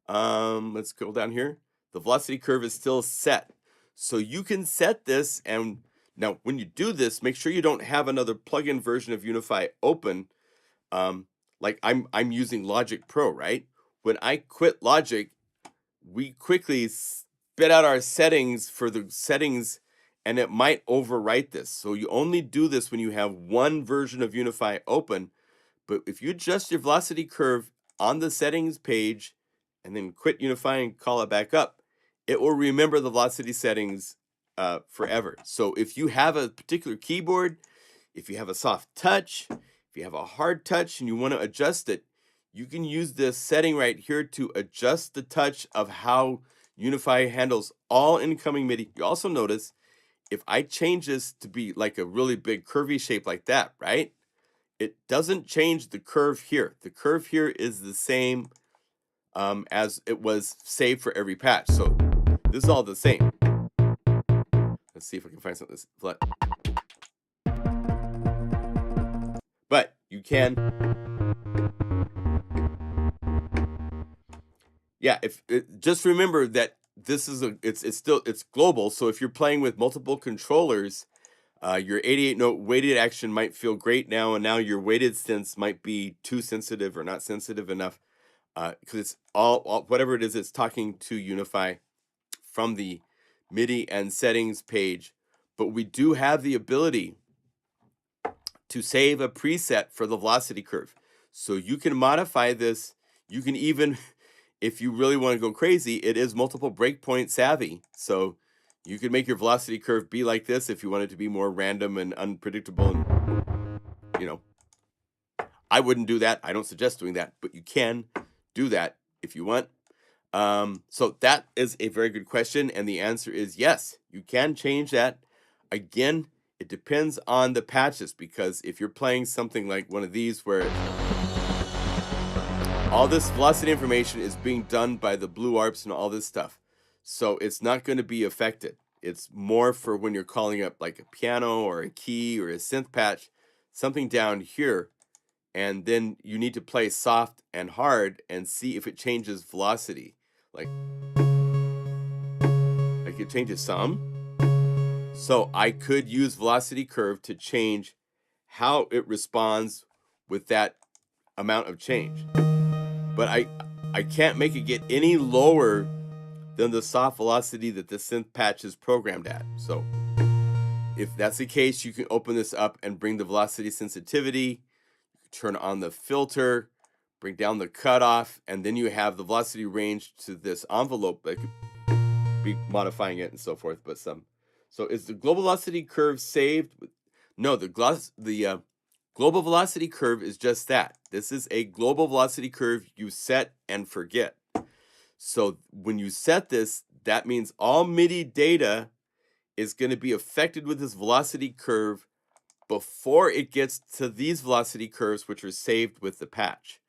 Speaker 1: let's go down here. The velocity curve is still set. So you can set this, and now when you do this, make sure you don't have another plugin version of Unify open. Like I'm using Logic Pro, right? When I quit Logic, we quickly spit out our settings for the settings, and it might overwrite this. So you only do this when you have one version of Unify open. But if you adjust your velocity curve on the settings page and then quit Unify and call it back up, it will remember the velocity settings forever. So if you have a particular keyboard, if you have a soft touch, if you have a hard touch and you want to adjust it, you can use this setting right here to adjust the touch of how Unify handles all incoming MIDI. You also notice if I change this to be like a really big curvy shape like that, right? It doesn't change the curve here. The curve here is the same as it was saved for every patch. So this is all the same. Let's see if I can find something that's but you can, yeah, just remember that this is it's global. So if you're playing with multiple controllers, your 88 note weighted action might feel great now, and now your weighted synths might be too sensitive or not sensitive enough, because it's all whatever it is, it's talking to Unify from the MIDI and settings page. But we do have the ability to save a preset for the velocity curve. So you can modify this. You can even, if you really want to go crazy, it is multiple breakpoint savvy. So you can make your velocity curve be like this if you want it to be more random and unpredictable. And, you know, I wouldn't do that. I don't suggest doing that, but you can do that if you want. So that is a very good question. And the answer is yes, you can change that. Again, it depends on the patches, because if you're playing something like one of these where all this velocity information is being done by the blue arps and all this stuff, so it's not going to be affected. It's more for when you're calling up like a piano or a key or a synth patch, something down here, and then you need to play soft and hard and see if it changes velocity. Like it changes some. So I could use velocity curve to change how it responds with that amount of change. But I can't make it get any lower than the soft velocity that the synth patch is programmed at. So if that's the case, you can open this up and bring the velocity sensitivity, turn on the filter, bring down the cutoff, and then you have the velocity range to this envelope that could be modifying it and so forth. But so is the global velocity curve saved? No, the global velocity curve is just that. This is a global velocity curve you set and forget. So when you set this, that means all MIDI data is going to be affected with this velocity curve before it gets to these velocity curves, which are saved with the patch.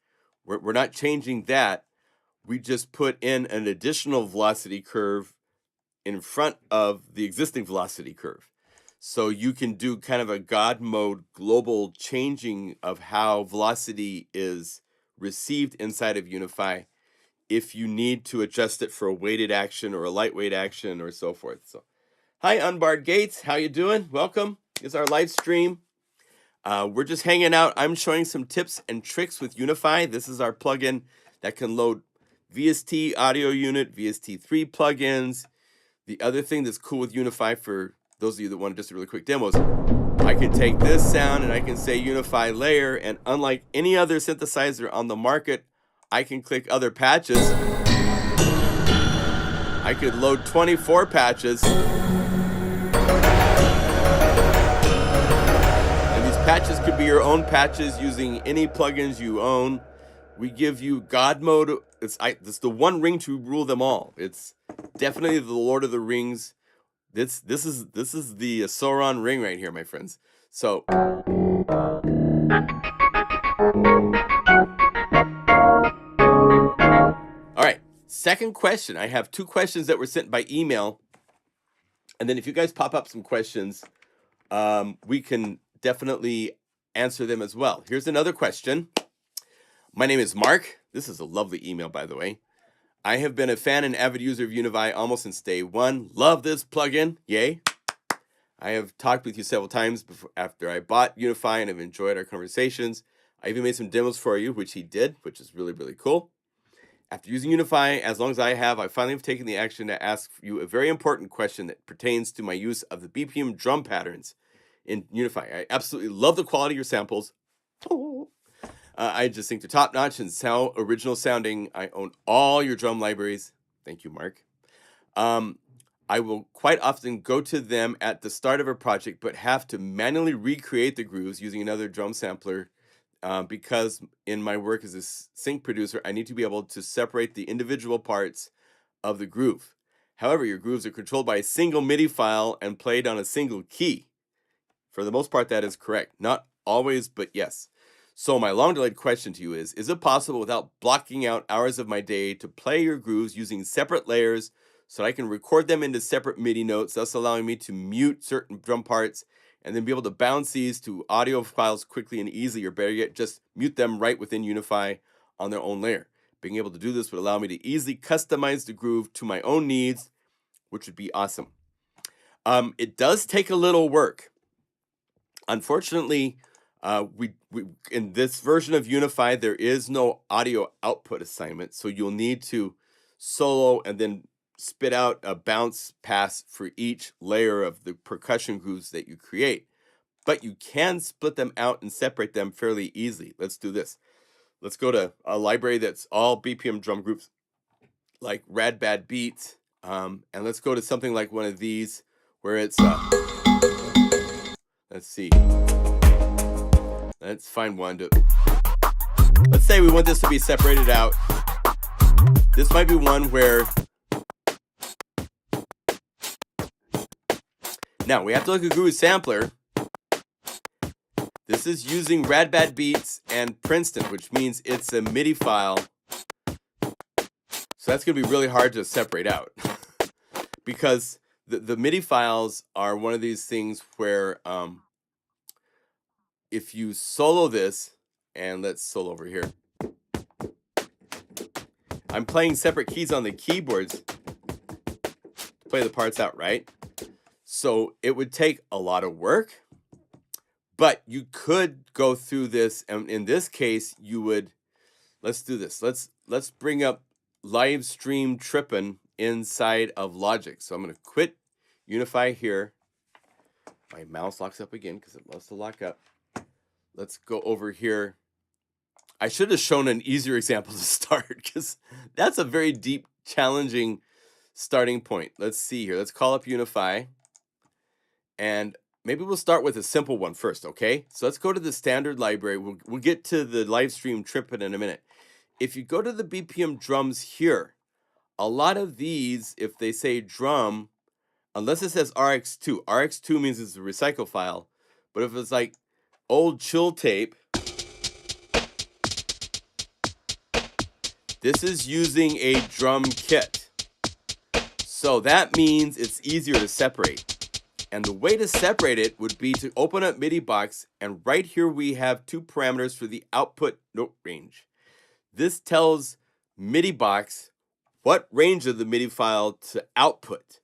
Speaker 1: We're not changing that. We just put in an additional velocity curve in front of the existing velocity curve. So you can do kind of a God mode global changing of how velocity is received inside of Unify if you need to adjust it for a weighted action or a lightweight action or so forth. So hi, Unbarred Gates. How you doing? Welcome. It's our live stream. We're just hanging out. I'm showing some tips and tricks with Unify. This is our plugin that can load VST audio unit, VST3 plugins. The other thing that's cool with Unify, for those of you that want just a really quick demos, I can take this sound and I can say Unify layer, and unlike any other synthesizer on the market, I can click other patches. I could load 24 patches. And these patches could be your own patches using any plugins you own. We give you God mode. It's the one ring to rule them all. It's definitely the Lord of the Rings. This is the Sauron ring right here, my friends. So all right, second question. I have two questions that were sent by email, and then if you guys pop up some questions, we can definitely answer them as well. Here's another question. My name is Mark. This is a lovely email, by the way. I have been a fan and avid user of Unify almost since day one. Love this plugin. Yay. I have talked with you several times after I bought Unify and have enjoyed our conversations. I even made some demos for you, which he did, which is really, really cool. After using Unify as long as I finally have taken the action to ask you a very important question that pertains to my use of the BPM drum patterns in Unify. I absolutely love the quality of your samples. I just think they're top notch and so original sounding. I own all your drum libraries. Thank you, Mark. I will quite often go to them at the start of a project, but have to manually recreate the grooves using another drum sampler because in my work as a sync producer, I need to be able to separate the individual parts of the groove. However, your grooves are controlled by a single MIDI file and played on a single key. For the most part, that is correct. Not always, but yes. So my long delayed question to you is it possible without blocking out hours of my day to play your grooves using separate layers so that I can record them into separate MIDI notes, thus allowing me to mute certain drum parts and then be able to bounce these to audio files quickly and easily, or better yet, just mute them right within Unify on their own layer. Being able to do this would allow me to easily customize the groove to my own needs, which would be awesome. It does take a little work. Unfortunately, we in this version of Unify, there is no audio output assignment, so you'll need to solo and then spit out a bounce pass for each layer of the percussion grooves that you create. But you can split them out and separate them fairly easily. Let's do this. Let's go to a library that's all BPM drum groups like Rad Bad Beats, and let's go to something like one of these where it's let's see. Let's find one to, let's say we want this to be separated out. This might be one where, now we have to look at Groove Sampler. This is using Rad Bad Beats and Princeton, which means it's a MIDI file. So that's going to be really hard to separate out because the MIDI files are one of these things where if you solo this, and let's solo over here. I'm playing separate keys on the keyboards to play the parts out, right? So it would take a lot of work, but you could go through this, and in this case, you would, let's do this. Let's bring up Livestream Trippin' inside of Logic. So I'm going to quit Unify here. My mouse locks up again because it loves to lock up. Let's go over here. I should have shown an easier example to start because that's a very deep, challenging starting point. Let's see here. Let's call up Unify. And maybe we'll start with a simple one first, okay? So let's go to the standard library. We'll get to the Livestream Trippin' in a minute. If you go to the BPM drums here, a lot of these, if they say drum, unless it says RX2, RX2 means it's a recycle file. But if it's like old chill tape, this is using a drum kit. So that means it's easier to separate. And the way to separate it would be to open up MIDI box, and right here we have two parameters for the output note range. This tells MIDI box what range of the MIDI file to output.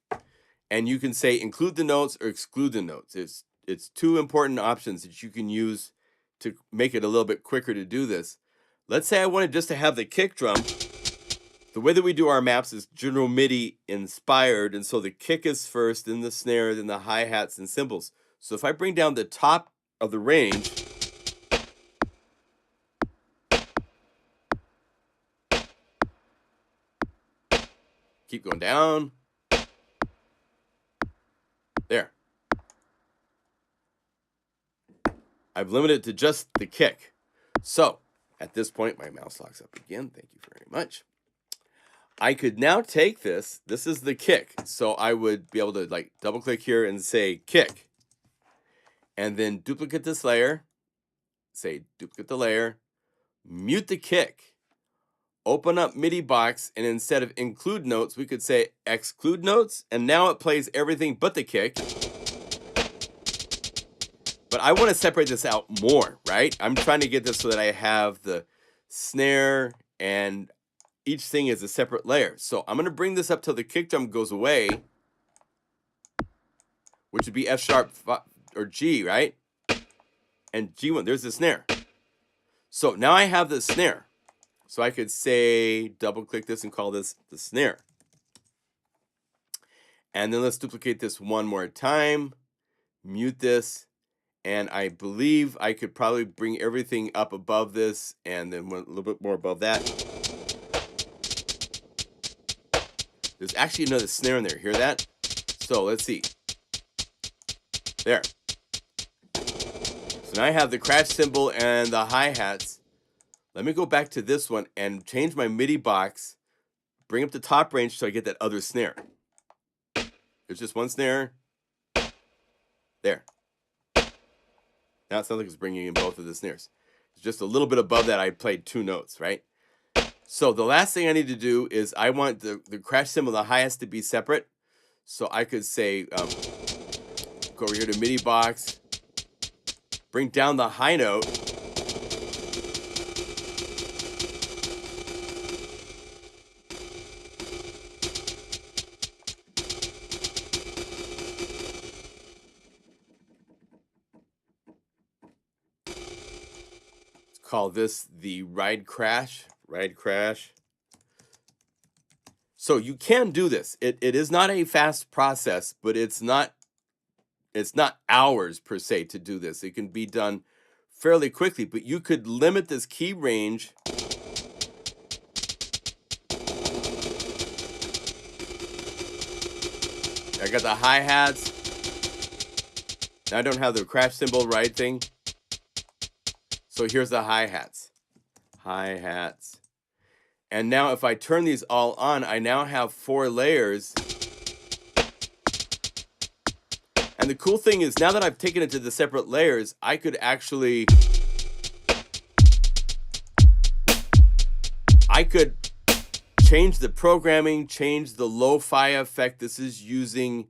Speaker 1: And you can say include the notes or exclude the notes. It's two important options that you can use to make it a little bit quicker to do this. Let's say I wanted just to have the kick drum. The way that we do our maps is general MIDI inspired, and so the kick is first, then the snare, then the hi-hats and cymbals. So if I bring down the top of the range, keep going down, there. I've limited it to just the kick. So at this point, my mouse locks up again. Thank you very much. I could now take this. This is the kick. So I would be able to like double click here and say kick. And then duplicate this layer. Say duplicate the layer. Mute the kick. Open up MIDI box. And instead of include notes, we could say exclude notes. And now it plays everything but the kick. But I want to separate this out more, right? I'm trying to get this so that I have the snare and each thing is a separate layer. So I'm going to bring this up till the kick drum goes away, which would be F sharp or G, right? And G1, there's the snare. So now I have the snare. So I could say, double click this and call this the snare. And then let's duplicate this one more time, mute this. And I believe I could probably bring everything up above this and then a little bit more above that. There's actually another snare in there. Hear that? So let's see. There. So now I have the crash cymbal and the hi-hats. Let me go back to this one and change my MIDI box, bring up the top range so I get that other snare. There's just one snare. There. Now it sounds like it's bringing in both of the snares. It's just a little bit above that I played 2 notes, right? So the last thing I need to do is I want the crash cymbal, the hi-hats to be separate. So I could say, go over here to MIDI box, bring down the high note. Call this the ride crash. So you can do this. It is not a fast process, but it's not hours per se to do this. It can be done fairly quickly, but you could limit this key range. I got the hi-hats. Now I don't have the crash cymbal ride thing. So here's the hi-hats. And now if I turn these all on, I now have 4 layers. And the cool thing is now that I've taken it to the separate layers, I could actually, change the programming, change the lo-fi effect. This is using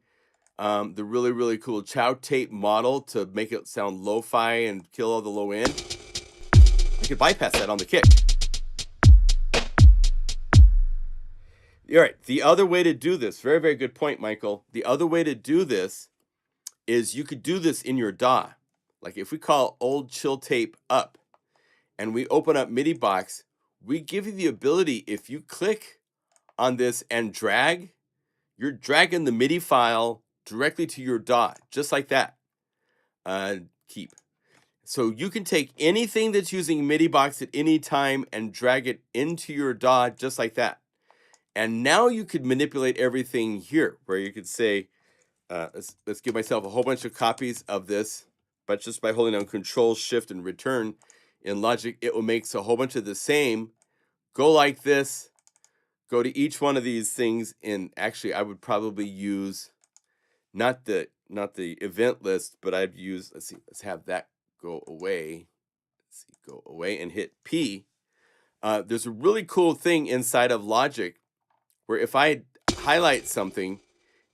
Speaker 1: the really, really cool chow tape model to make it sound lo-fi and kill all the low end. I could bypass that on the kick. All right, the other way to do this, very, very good point, Michael. The other way to do this is you could do this in your DAW. Like if we call old chill tape up and we open up MIDI box, we give you the ability, if you click on this and drag, you're dragging the MIDI file directly to your DAW, just like that. Keep. So you can take anything that's using MIDI box at any time and drag it into your DAW just like that. And now you could manipulate everything here, where you could say, let's give myself a whole bunch of copies of this, but just by holding down Control, Shift, and Return in Logic, it will make a whole bunch of the same. Go like this. Go to each one of these things, and actually, I would probably use not the event list, but I'd use. Let's have that go away. Go away and hit P. There's a really cool thing inside of Logic where if I highlight something,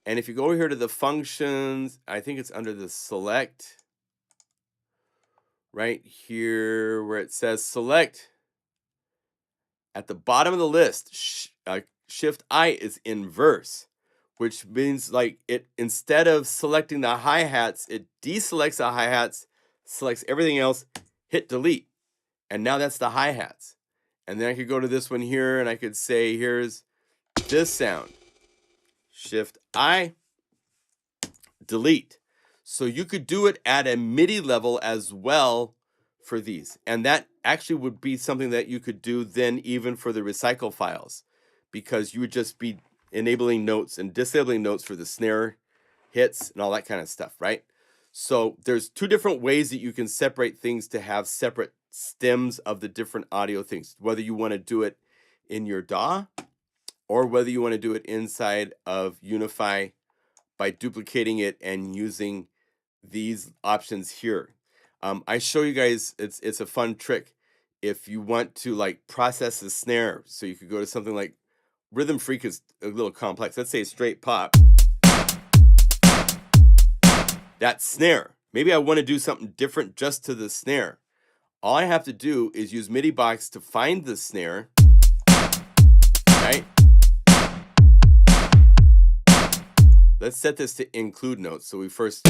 Speaker 1: and if you go over here to the functions, I think it's under the select, right here where it says select, at the bottom of the list, Shift I is inverse, which means like it, instead of selecting the hi-hats, it deselects the hi-hats, selects everything else, hit delete. And now that's the hi-hats. And then I could go to this one here and I could say, here's this sound. Shift I, delete. So you could do it at a MIDI level as well for these. And that actually would be something that you could do then even for the recycle files, because you would just be enabling notes and disabling notes for the snare hits and all that kind of stuff, right? So there's 2 different ways that you can separate things to have separate stems of the different audio things, whether you want to do it in your DAW or whether you want to do it inside of Unify by duplicating it and using these options here. I show you guys, it's a fun trick. If you want to like process the snare, so you could go to something like Rhythm Freak is a little complex. Let's say straight pop. That snare. Maybe I want to do something different just to the snare. All I have to do is use MIDI box to find the snare, right? Let's set this to include notes. So we first.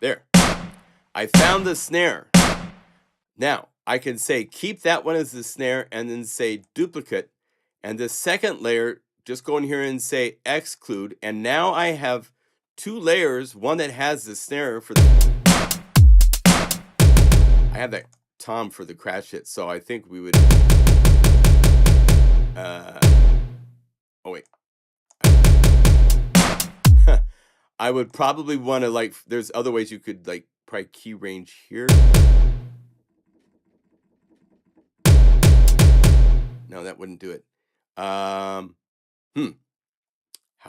Speaker 1: There. I found the snare. Now, I can say keep that one as the snare and then say duplicate. And the second layer, just go in here and say exclude. And now I have 2 layers, one that has the snare for the... I have that tom for the crash hit, so I think we would... oh, wait. I would probably want to, like, there's other ways you could, like, probably key range here. No, that wouldn't do it. How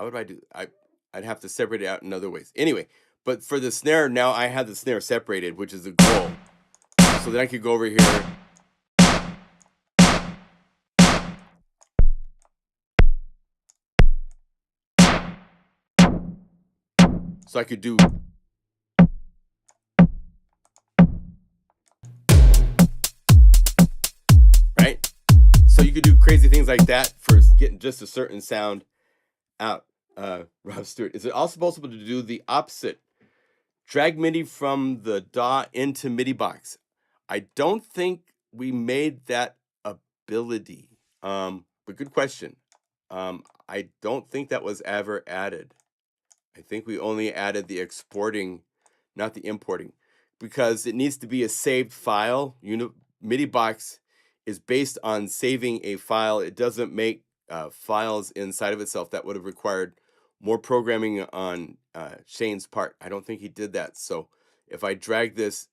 Speaker 1: would I do? I'd have to separate it out in other ways. Anyway, but for the snare, now I have the snare separated, which is the goal. So then I could go over here. So I could do... right? So you could do crazy things like that for getting just a certain sound out. Rob Stewart, is it also possible to do the opposite? Drag MIDI from the DAW into MIDI box. I don't think we made that ability. But good question. I don't think that was ever added. I think we only added the exporting, not the importing, because it needs to be a saved file. MIDI box is based on saving a file. It doesn't make files inside of itself. That would have required more programming on Shane's part. I don't think he did that. So if I drag this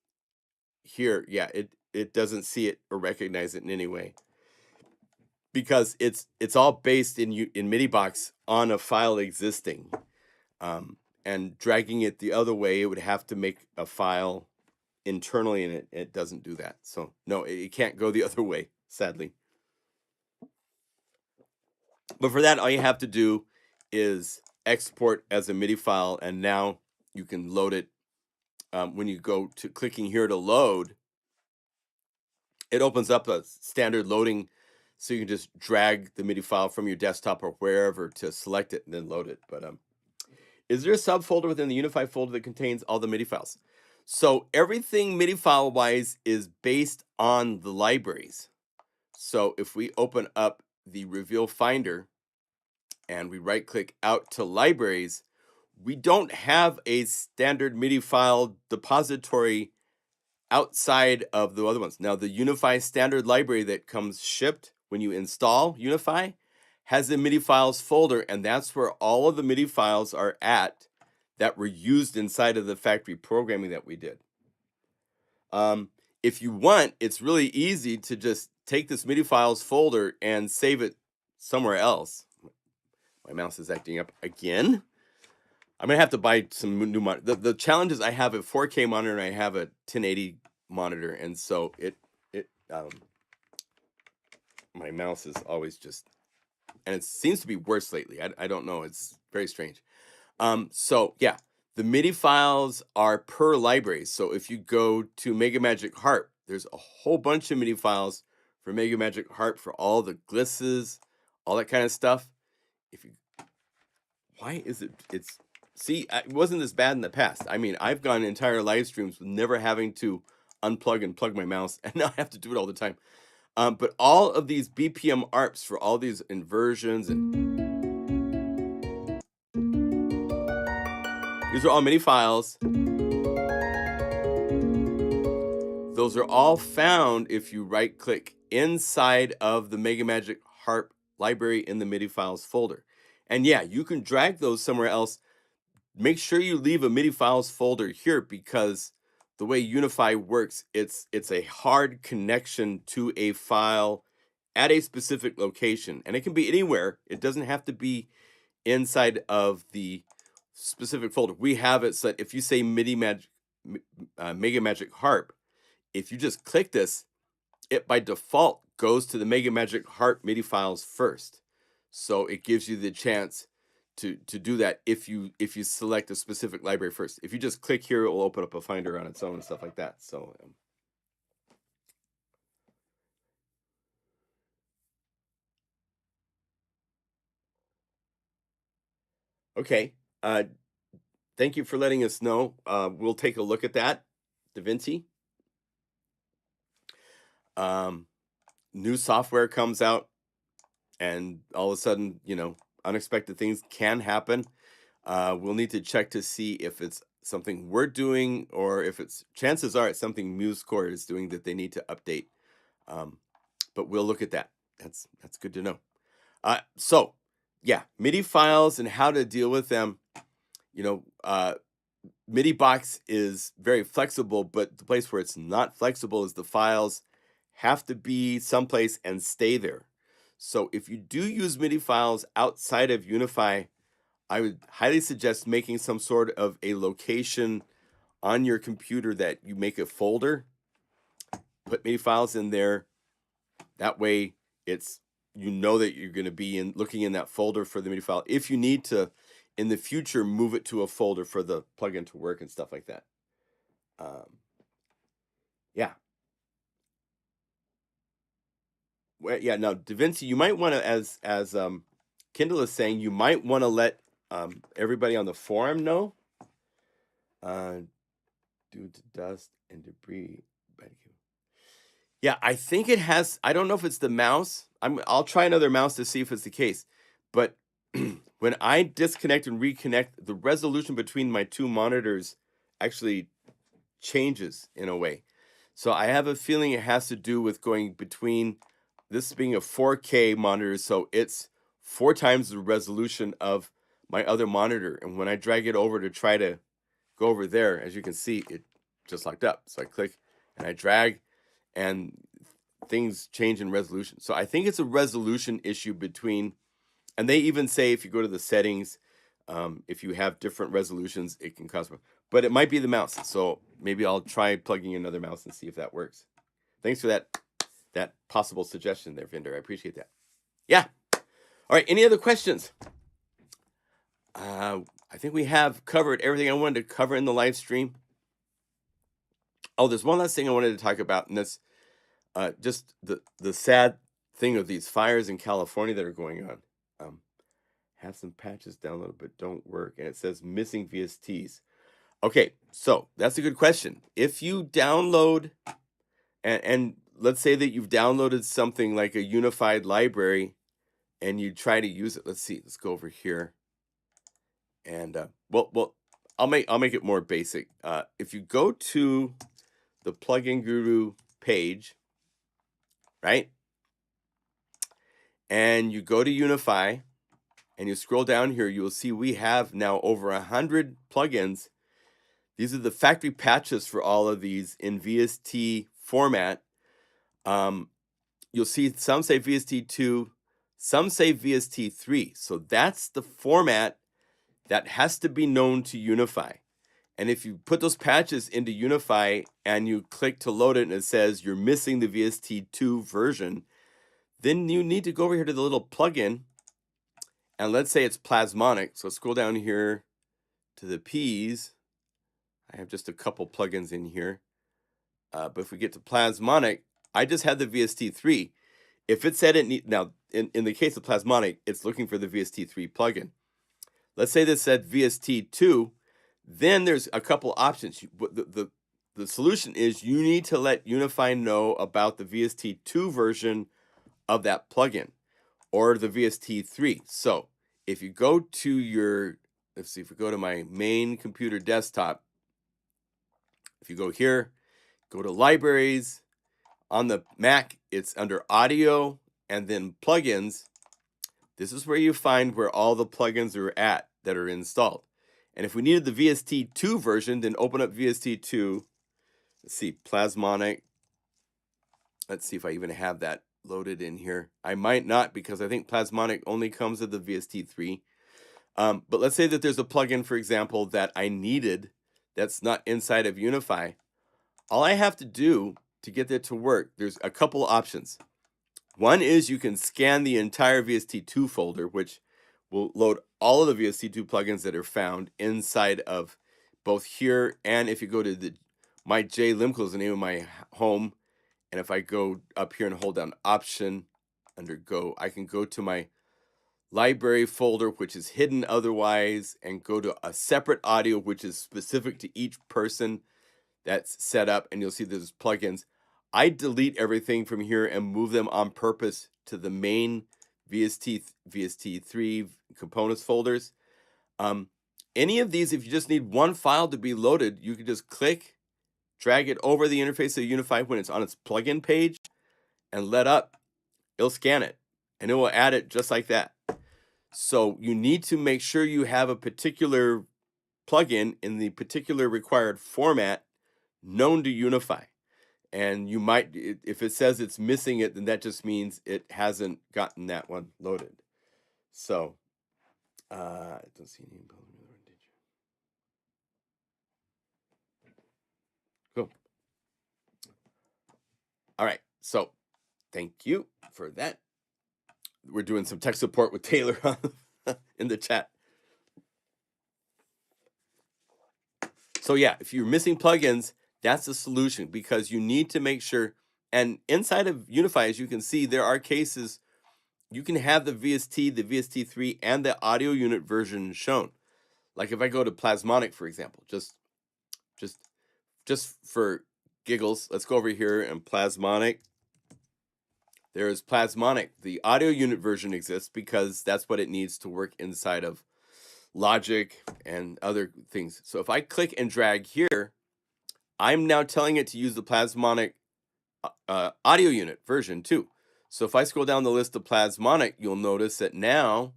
Speaker 1: here, yeah, it doesn't see it or recognize it in any way, because it's all based in MIDI box on a file existing. And dragging it the other way, it would have to make a file internally, and it doesn't do that. So no, it can't go the other way, sadly. But for that, all you have to do is export as a MIDI file, and now you can load it. When you go to clicking here to load, it opens up a standard loading, so you can just drag the MIDI file from your desktop or wherever to select it and then load it. But is there a subfolder within the Unify folder that contains all the MIDI files? So everything MIDI file-wise is based on the libraries. So if we open up the Reveal Finder and we right-click out to libraries, we don't have a standard MIDI file depository outside of the other ones. Now, the Unify standard library that comes shipped when you install Unify has a MIDI files folder, and that's where all of the MIDI files are at that were used inside of the factory programming that we did. If you want, it's really easy to just take this MIDI files folder and save it somewhere else. My mouse is acting up again. I'm gonna have to buy some new monitor. The challenge is I have a 4K monitor and I have a 1080 monitor, and so my mouse is always just, and it seems to be worse lately. I don't know. It's very strange. So yeah, the MIDI files are per library. So if you go to Mega Magic Harp, there's a whole bunch of MIDI files for Mega Magic Harp for all the glisses, all that kind of stuff. Why is it? See, it wasn't this bad in the past. I mean, I've gone entire live streams with never having to unplug and plug my mouse, and now I have to do it all the time. But all of these BPM ARPs for all these inversions, and these are all MIDI files. Those are all found if you right-click inside of the Mega Magic Harp library in the MIDI files folder. And yeah, you can drag those somewhere else. Make sure you leave a MIDI files folder here, because the way Unify works, it's a hard connection to a file at a specific location, and it can be anywhere. It doesn't have to be inside of the specific folder. We have it set. If you say Mega Magic Harp, if you just click this, it by default goes to the Mega Magic Harp MIDI files first. So it gives you the chance to do that if you select a specific library first. If you just click here, it will open up a Finder on its own and stuff like that. So okay, thank you for letting us know. We'll take a look at that, DaVinci. New software comes out, and all of a sudden, unexpected things can happen. We'll need to check to see if it's something we're doing or if it's, chances are it's something MuseScore is doing that they need to update. But we'll look at that. That's good to know. So yeah, MIDI files and how to deal with them. You know, MIDI box is very flexible, but the place where it's not flexible is the files have to be someplace and stay there. So if you do use MIDI files outside of Unify, I would highly suggest making some sort of a location on your computer that you make a folder, put MIDI files in there. That way it's, you know that you're going to be looking in that folder for the MIDI file. If you need to, in the future, move it to a folder for the plugin to work and stuff like that. Yeah. Well, yeah. Now, DaVinci, you might want to, as Kindle is saying, you might want to let everybody on the forum know. Due to dust and debris. Yeah, I think it has. I don't know if it's the mouse. I'll try another mouse to see if it's the case. But when I disconnect and reconnect, the resolution between my two monitors actually changes in a way. So I have a feeling it has to do with going between this being a 4K monitor, so it's 4 times the resolution of my other monitor. And when I drag it over to try to go over there, as you can see, it just locked up. So I click and I drag and things change in resolution. So I think it's a resolution issue between, and they even say if you go to the settings, if you have different resolutions, it can cause, but it might be the mouse. So maybe I'll try plugging another mouse and see if that works. Thanks for that possible suggestion there, Vinder. I appreciate that. Yeah. All right. Any other questions? I think we have covered everything I wanted to cover in the live stream. Oh, there's one last thing I wanted to talk about, and that's just the sad thing of these fires in California that are going on. Have some patches downloaded but don't work, and it says missing VSTs. Okay, so that's a good question. If you download, and let's say that you've downloaded something like a unified library, and you try to use it. Let's see. Let's go over here, and well, I'll make it more basic. If you go to the Plugin Guru page, right, and you go to Unify, and you scroll down here, you will see we have now over 100 plugins. These are the factory patches for all of these in VST format. You'll see some say VST2, some say VST3. So that's the format that has to be known to Unify. And if you put those patches into Unify and you click to load it and it says you're missing the VST2 version, then you need to go over here to the little plugin. And let's say it's Plasmonic. So scroll down here to the P's. I have just a couple plugins in here. But if we get to Plasmonic, I just had the VST3. If it said it need, now in the case of Plasmonic, it's looking for the VST3 plugin. Let's say this said VST2, then there's a couple options. The solution is you need to let Unify know about the VST2 version of that plugin or the VST3. So if you go to your, let's see, if we go to my main computer desktop, if you go here, go to libraries, on the Mac, it's under audio and then plugins. This is where you find where all the plugins are at that are installed. And if we needed the VST2 version, then open up VST2. Let's see, Plasmonic. Let's see if I even have that loaded in here. I might not, because I think Plasmonic only comes with the VST3. But let's say that there's a plugin, for example, that I needed that's not inside of Unify. All I have to do to get that to work, there's a couple options. One is you can scan the entire VST2 folder, which will load all of the VST2 plugins that are found inside of both here, and if you go to the my J Limco is the name of my home, and if I go up here and hold down Option under Go, I can go to my library folder, which is hidden otherwise, and go to a separate audio, which is specific to each person that's set up, and you'll see there's plugins. I delete everything from here and move them on purpose to the main VST3 components folders. any of these, if you just need one file to be loaded, you can just click, drag it over the interface of Unify when it's on its plugin page, and let up. It'll scan it, and it will add it just like that. So you need to make sure you have a particular plugin in the particular required format known to Unify. And you might, if it says it's missing it, then that just means it hasn't gotten that one loaded. So, I don't see any. Cool. All right. So, thank you for that. We're doing some tech support with Taylor in the chat. So yeah, if you're missing plugins, that's the solution, because you need to make sure. And inside of Unify, as you can see, there are cases you can have the VST, the VST3, and the audio unit version shown. Like if I go to Plasmonic, for example, just for giggles, let's go over here and Plasmonic. There is Plasmonic. The audio unit version exists because that's what it needs to work inside of Logic and other things. So if I click and drag here, I'm now telling it to use the Plasmonic audio unit version too. So if I scroll down the list of Plasmonic, you'll notice that now,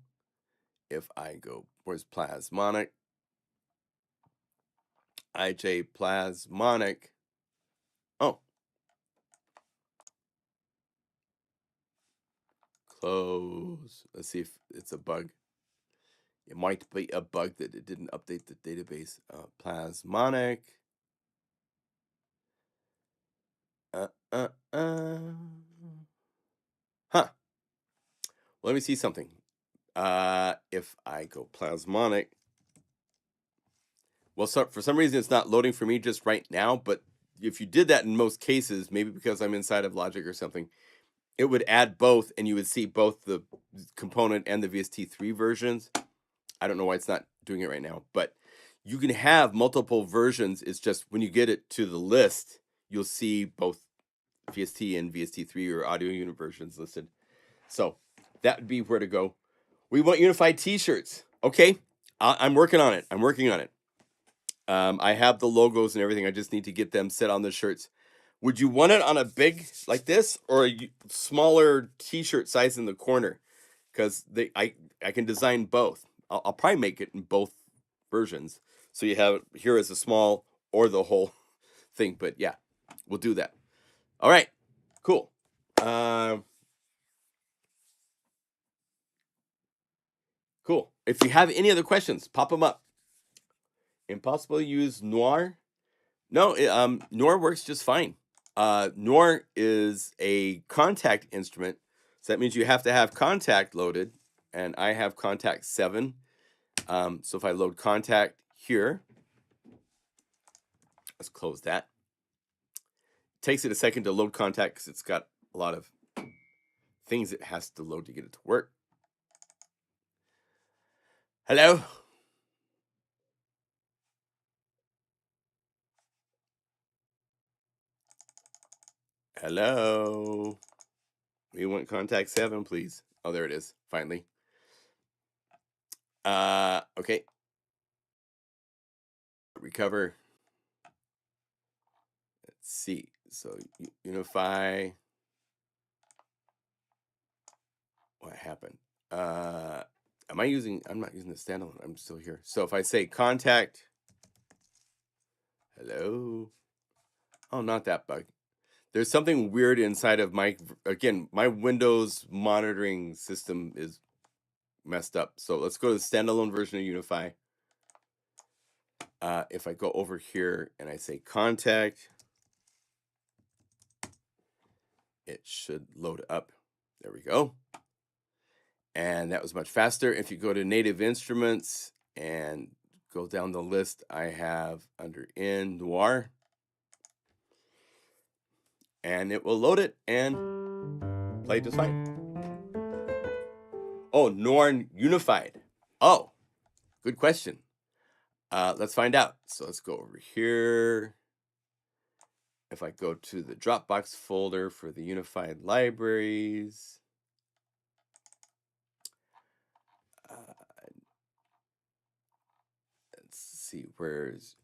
Speaker 1: if I go, where's Plasmonic? IJ Plasmonic. Oh. Close. Let's see if it's a bug. It might be a bug that it didn't update the database. Plasmonic. Huh. Well, let me see something. If I go Plasmonic. Well, so for some reason, it's not loading for me just right now. But if you did that in most cases, maybe because I'm inside of Logic or something, it would add both, and you would see both the component and the VST3 versions. I don't know why it's not doing it right now, but you can have multiple versions. It's just when you get it to the list, you'll see both VST and VST3 or audio unit versions listed. So that would be where to go. We want unified t-shirts. Okay, I'm working on it. I have the logos and everything. I just need to get them set on the shirts. Would you want it on a big like this or a smaller t-shirt size in the corner? Because I can design both. I'll probably make it in both versions. So you have it here as a small or the whole thing. But yeah, we'll do that. All right, cool. Cool. If you have any other questions, pop them up. Impossible to use Noir? No, Noir works just fine. Noir is a contact instrument. So that means you have to have contact loaded. And I have contact 7. So if I load contact here, let's close that. It takes it a second to load contact because it's got a lot of things it has to load to get it to work. Hello? Hello? We want contact 7, please. Oh, there it is, finally. Okay. Recover. Let's see. So Unify. What happened? I'm not using the standalone. I'm still here. So if I say contact, hello. Oh, not that bug. There's something weird inside of my Windows monitoring system is messed up. So let's go to the standalone version of Unify. If I go over here and I say contact, it should load up. There we go. And that was much faster. If you go to native instruments and go down the list, I have under in Noir. And it will load it and play just fine. Oh, Noir Unified. Oh, good question. Let's find out. So let's go over here. If I go to the Dropbox folder for the Unified libraries, see, where's,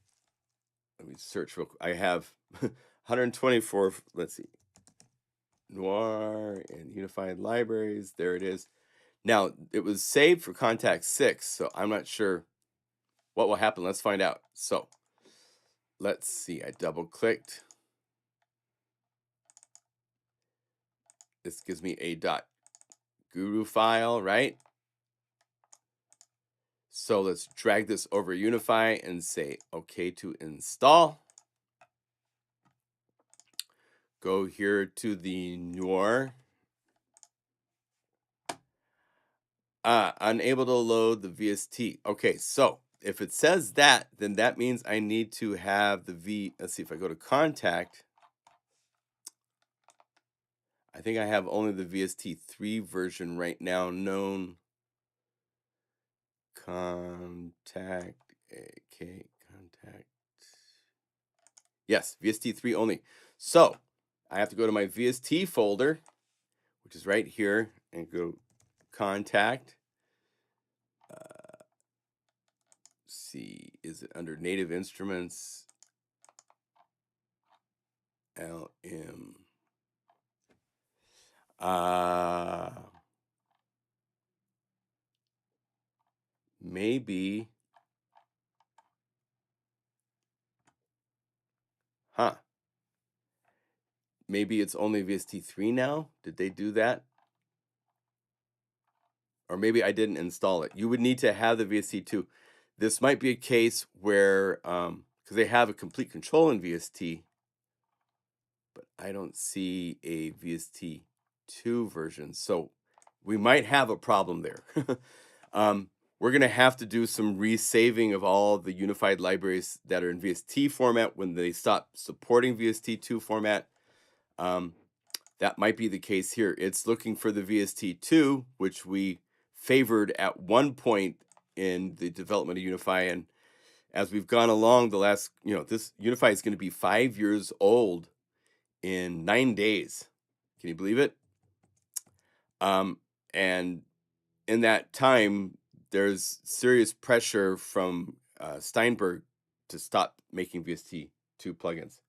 Speaker 1: let me search real quick. I have 124, let's see, Noir and Unified Libraries. There it is. Now, it was saved for Contact 6, so I'm not sure what will happen. Let's find out. So, let's see. I double-clicked. This gives me a .guru file, right? So, let's drag this over Unify and say OK to install. Go here to the Noir. Unable to load the VST. Okay, so if it says that, then that means I need to have the let's see, if I go to contact, I think I have only the VST3 version right now known. Contact, okay, contact. Yes, VST3 only. So I have to go to my VST folder, which is right here, and go contact. See, is it under native instruments? LM. Maybe. Huh. Maybe it's only VST3 now? Did they do that? Or maybe I didn't install it. You would need to have the VST2. This might be a case where, because they have a complete control in VST, but I don't see a VST2 version. So we might have a problem there. We're going to have to do some resaving of all the unified libraries that are in VST format when they stop supporting VST2 format. That might be the case here. It's looking for the VST2, which we favored at one point in the development of Unify. And as we've gone along the last, this Unify is going to be 5 years old in 9 days. Can you believe it? And in that time, there's serious pressure from Steinberg to stop making VST2 plugins.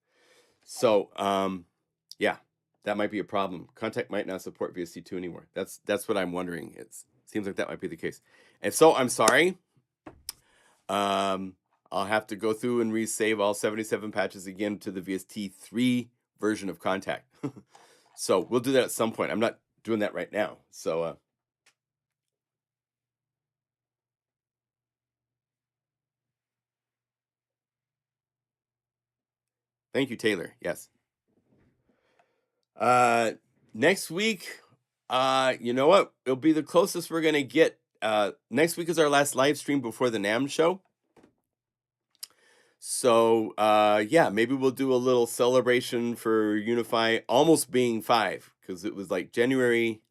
Speaker 1: So, yeah, that might be a problem. Contact might not support VST2 anymore. That's what I'm wondering. It seems like that might be the case. And so I'm sorry. I'll have to go through and resave all 77 patches again to the VST3 version of Contact. So we'll do that at some point. I'm not doing that right now. So thank you, Taylor. Yes. Next week, you know what? It'll be the closest we're gonna get. Next week is our last live stream before the NAMM show. So yeah, maybe we'll do a little celebration for Unify almost being 5, because it was like January.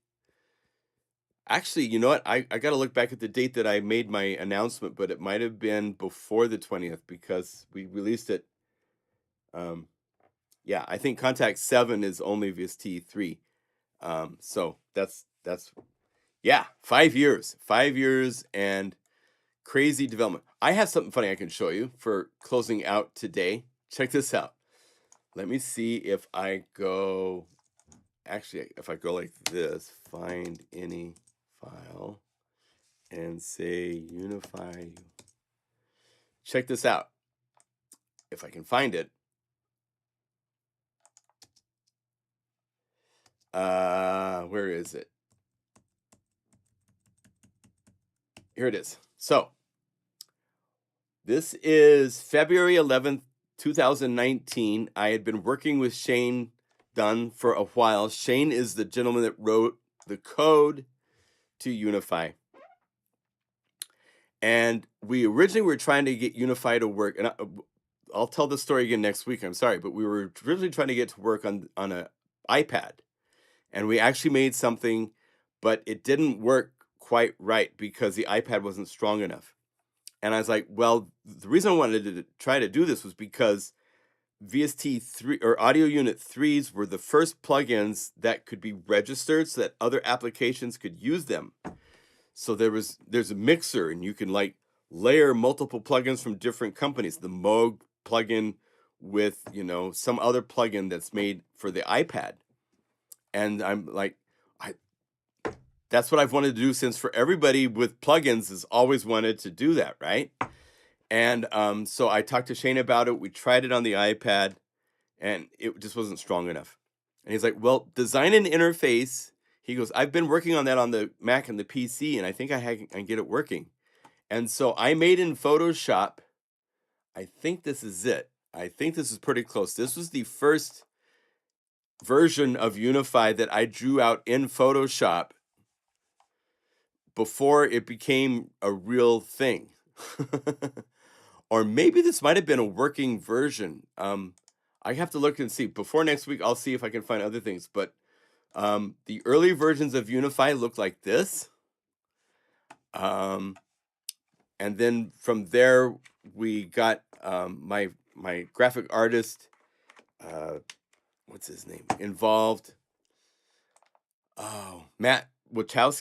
Speaker 1: Actually, you know what? I got to look back at the date that I made my announcement, but it might have been before the 20th because we released it. Yeah, I think Contact 7 is only VST3. So that's yeah, 5 years. 5 years and crazy development. I have something funny I can show you for closing out today. Check this out. Let me see if I go, actually, if I go like this, find any file and say Unify. Check this out. If I can find it. Where is it? Here it is. So this is February 11th, 2019. I had been working with Shane Dunn for a while. Shane is the gentleman that wrote the code to Unify. And we originally were trying to get Unify to work. And I'll tell the story again next week. I'm sorry, but we were originally trying to get to work on an iPad. And we actually made something, but it didn't work quite right because the iPad wasn't strong enough. And I was like, well, the reason I wanted to try to do this was because VST3 or Audio Unit 3s were the first plugins that could be registered so that other applications could use them. So there's a mixer and you can like layer multiple plugins from different companies. The Moog plugin with, you know, some other plugin that's made for the iPad. And I'm like, that's what I've wanted to do since for everybody with plugins has always wanted to do that, right? And so I talked to Shane about it. We tried it on the iPad, and it just wasn't strong enough. And he's like, well, design an interface. He goes, I've been working on that on the Mac and the PC, and I think I can get it working. And so I made in Photoshop. I think this is it. I think this is pretty close. This was the first version of Unify that I drew out in Photoshop before it became a real thing. Or maybe this might have been a working version. I have to look and see. Before next week, I'll see if I can find other things. But the early versions of Unify look like this. And then from there, we got my graphic artist, what's his name, involved. Oh, Matt Wachowski.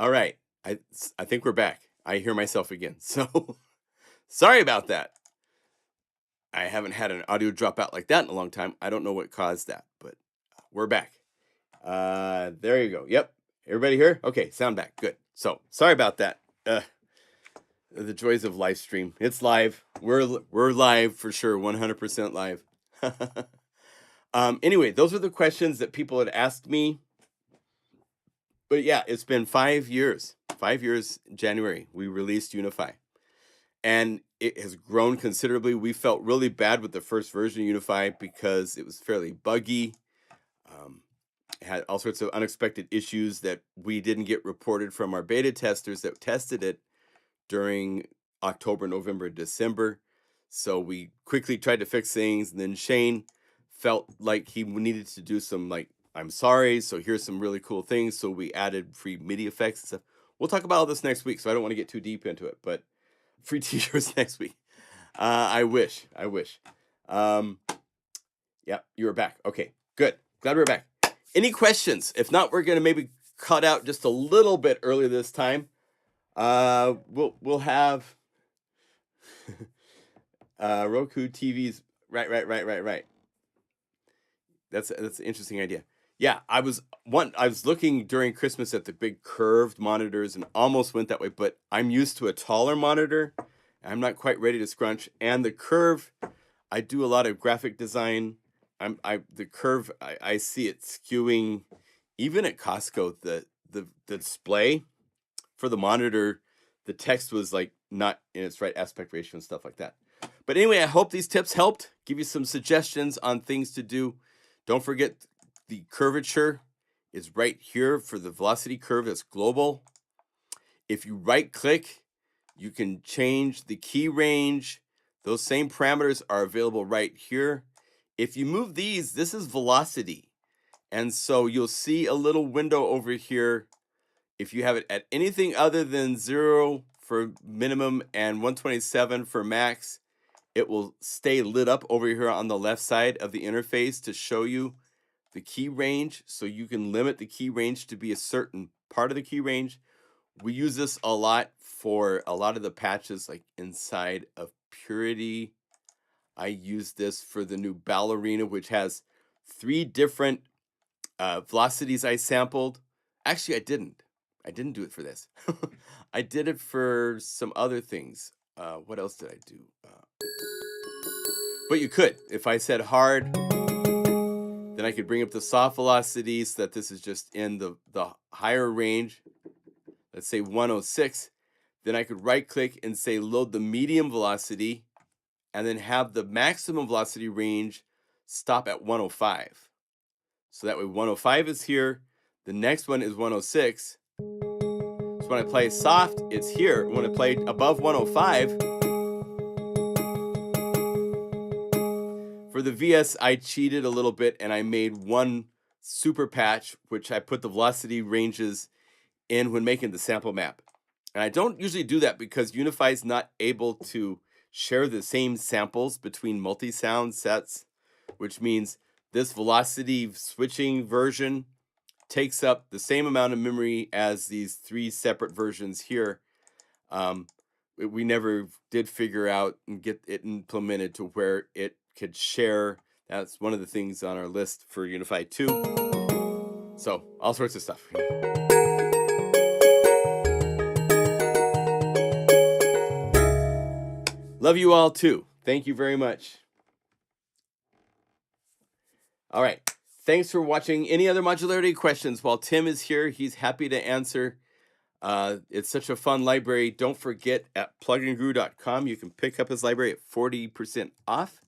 Speaker 1: All right. I think we're back. I hear myself again. So sorry about that. I haven't had an audio drop out like that in a long time. I don't know what caused that, but we're back. There you go. Yep. Everybody here? Okay, sound back. Good. So sorry about that. The joys of live stream. It's live. We're live for sure. 100% live. Anyway, those are the questions that people had asked me. But yeah, it's been 5 years. 5 years in January, we released Unify. And it has grown considerably. We felt really bad with the first version of Unify because it was fairly buggy. It had all sorts of unexpected issues that we didn't get reported from our beta testers that tested it during October, November, December. So we quickly tried to fix things. And then Shane felt like he needed to do some, like, I'm sorry, so here's some really cool things. So we added free MIDI effects and stuff. We'll talk about all this next week, so I don't want to get too deep into it, but free t-shirts next week. I wish. Yeah, you're back. Okay, good. Glad we're back. Any questions? If not, we're going to maybe cut out just a little bit early this time. We'll have Roku TVs. Right. That's an interesting idea. Yeah, I was looking during Christmas at the big curved monitors and almost went that way, but I'm used to a taller monitor. I'm not quite ready to scrunch. And the curve, I do a lot of graphic design. The curve, I see it skewing. Even at Costco, the display for the monitor, the text was like not in its right aspect ratio and stuff like that. But anyway, I hope these tips helped. Give you some suggestions on things to do. Don't forget the curvature is right here for the velocity curve that's global. If you right click, you can change the key range. Those same parameters are available right here. If you move these, this is velocity. And so you'll see a little window over here. If you have it at anything other than 0 for minimum and 127 for max, it will stay lit up over here on the left side of the interface to show you the key range. So you can limit the key range to be a certain part of the key range. We use this a lot for a lot of the patches, like inside of Purity. I use this for the new Ballerina, which has 3 different velocities I sampled. Actually, I didn't do it for this. I did it for some other things. What else did I do? But you could. If I said hard, then I could bring up the soft velocity so that this is just in the higher range. Let's say 106. Then I could right click and say load the medium velocity and then have the maximum velocity range stop at 105. So that way 105 is here. The next one is 106. So when I play soft, it's here. When I play above 105, for the VS, I cheated a little bit and I made one super patch, which I put the velocity ranges in when making the sample map. And I don't usually do that because Unify is not able to share the same samples between multi-sound sets, which means this velocity switching version takes up the same amount of memory as these 3 separate versions here. We never did figure out and get it implemented to where it could share. That's one of the things on our list for Unify 2. So all sorts of stuff. Love you all too. Thank you very much. All right. Thanks for watching. Any other modularity questions? While Tim is here, he's happy to answer. It's such a fun library. Don't forget, at pluginguru.com, you can pick up his library at 40% off.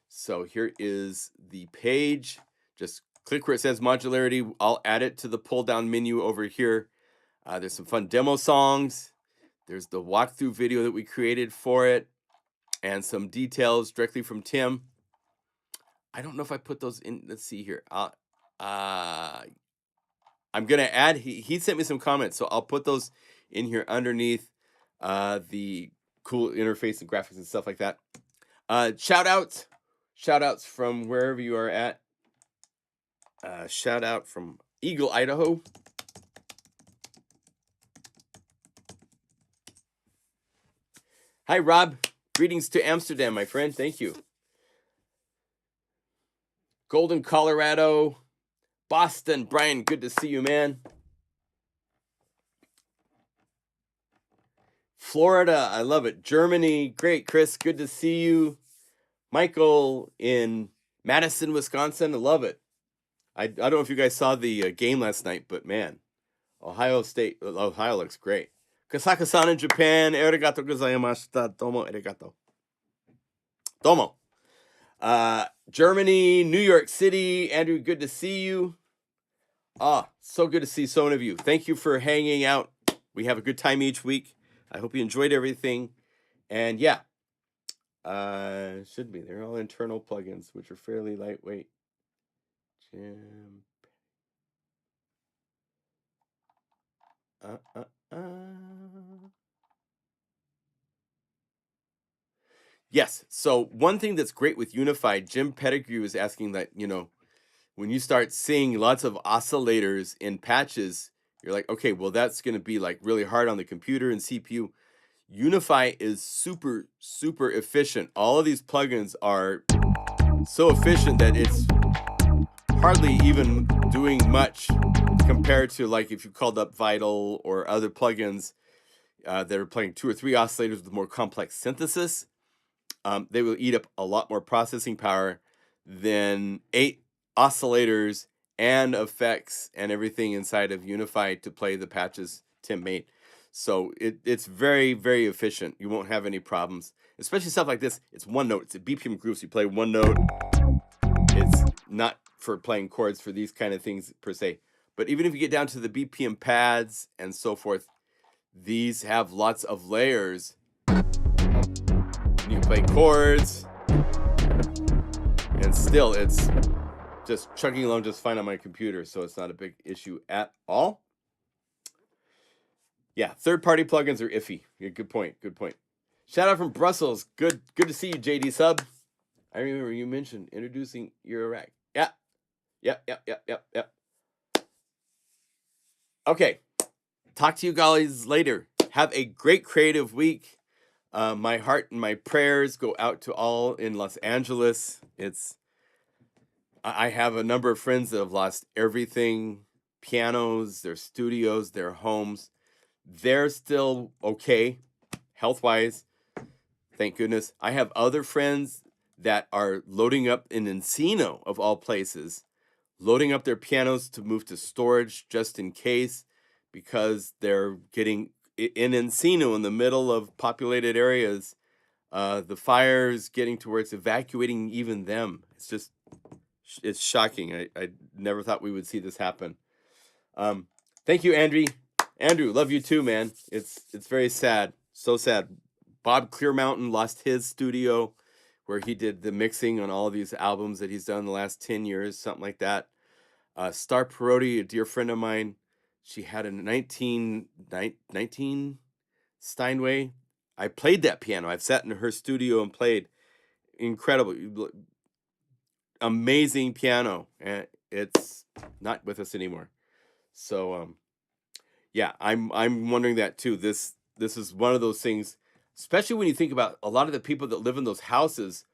Speaker 1: So here is the page. Just click where it says modularity. I'll add it to the pull down menu over here. There's some fun demo songs. There's the walkthrough video that we created for it and some details directly from Tim. I don't know if I put those in. Let's see here. I'm going to add, he sent me some comments, so I'll put those in here underneath the cool interface and graphics and stuff like that. Shout outs from wherever you are at. Shout out from Eagle, Idaho. Hi, Rob. Greetings to Amsterdam, my friend. Thank you. Golden, Colorado. Boston, Brian, good to see you, man. Florida, I love it. Germany, great. Chris, good to see you. Michael in Madison, Wisconsin, I love it. I don't know if you guys saw the game last night, but man, Ohio looks great. Kasaka-san in Japan, arigato gozaimashita, domo arigato. Domo. Germany, New York City, Andrew, good to see you. So good to see so many of you. Thank you for hanging out. We have a good time each week. I hope you enjoyed everything. And yeah, should be. They're all internal plugins, which are fairly lightweight. Yes. So one thing that's great with Unify, Jim Pettigrew is asking that, you know, when you start seeing lots of oscillators in patches, you're like, okay, well, that's going to be like really hard on the computer and CPU. Unify is super, super efficient. All of these plugins are so efficient that it's hardly even doing much compared to like if you called up Vital or other plugins that are playing 2 or 3 oscillators with more complex synthesis. They will eat up a lot more processing power than 8 oscillators and effects and everything inside of Unify to play the patches Tim made. So it's very, very efficient. You won't have any problems, especially stuff like this. It's one note. It's a BPM groove. So you play one note. It's not for playing chords for these kind of things per se. But even if you get down to the BPM pads and so forth, these have lots of layers. You can play chords. and still it's just chugging along just fine on my computer, so it's not a big issue at all. Yeah, third-party plugins are iffy. Yeah, good point. Good point. Shout out from Brussels. Good to see you, JD Sub. I remember you mentioned introducing your rack. Yeah. Yep. Okay. Talk to you guys later. Have a great creative week. My heart and my prayers go out to all in Los Angeles. I have a number of friends that have lost everything, pianos, their studios, their homes. They're still okay, health-wise, thank goodness. I have other friends that are loading up in Encino, of all places, loading up their pianos to move to storage just in case, because they're getting in Encino, in the middle of populated areas, the fire's getting to where it's evacuating even them. It's shocking. I never thought we would see this happen. Thank you, Andrew. Andrew, love you too, man. It's very sad. So sad. Bob Clearmountain lost his studio where he did the mixing on all of these albums that he's done in the last 10 years, something like that. Star Perotti, a dear friend of mine, she had a 19 Steinway. I played that piano. I've sat in her studio and played. Incredible. Amazing piano. And it's not with us anymore. So, yeah, I'm wondering that too. This is one of those things, especially when you think about a lot of the people that live in those houses.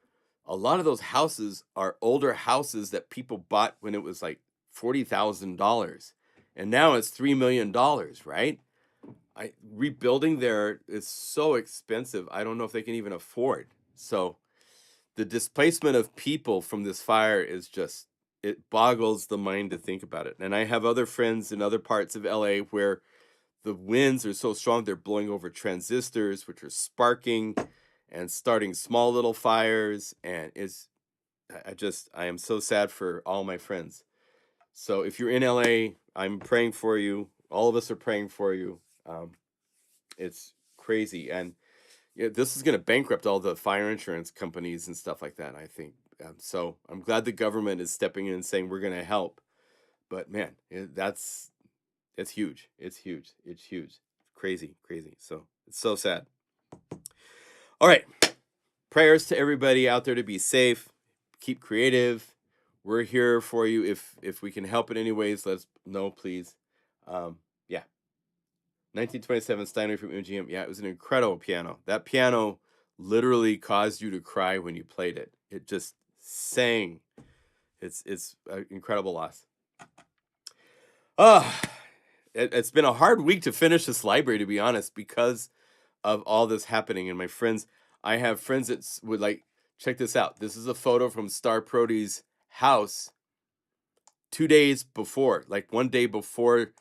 Speaker 1: A lot of those houses are older houses that people bought when it was like $40,000, and now it's $3 million, right? Rebuilding there is so expensive. I don't know if they can even afford. So the displacement of people from this fire is just, it boggles the mind to think about it. And I have other friends in other parts of LA where the winds are so strong they're blowing over transistors, which are sparking and starting small little fires. And I am so sad for all my friends. So if you're in LA, I'm praying for you. All of us are praying for you. It's crazy. And yeah, this is going to bankrupt all the fire insurance companies and stuff like that, I think. So I'm glad the government is stepping in and saying we're going to help. But man, it's huge. It's huge. It's huge. Crazy. So it's so sad. All right. Prayers to everybody out there to be safe. Keep creative. We're here for you. If we can help in any ways, let us know, please. Yeah. 1927 Steinway from MGM. Yeah, it was an incredible piano. That piano literally caused you to cry when you played it. It just sang. It's an incredible loss. It's been a hard week to finish this library, to be honest, because of all this happening. And my friends, I have friends that would like, check this out. This is a photo from Star Prodi's house 2 days before, like one day before.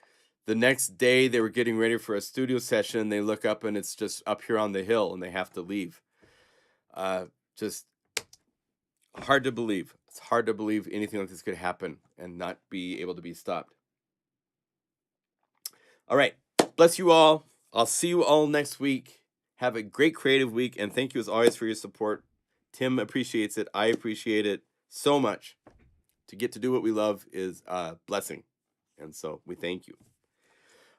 Speaker 1: The next day they were getting ready for a studio session. They look up and it's just up here on the hill and they have to leave. Just hard to believe. It's hard to believe anything like this could happen and not be able to be stopped. All right. Bless you all. I'll see you all next week. Have a great creative week. And thank you as always for your support. Tim appreciates it. I appreciate it so much. To get to do what we love is a blessing. And so we thank you.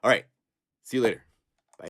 Speaker 1: All right. See you later.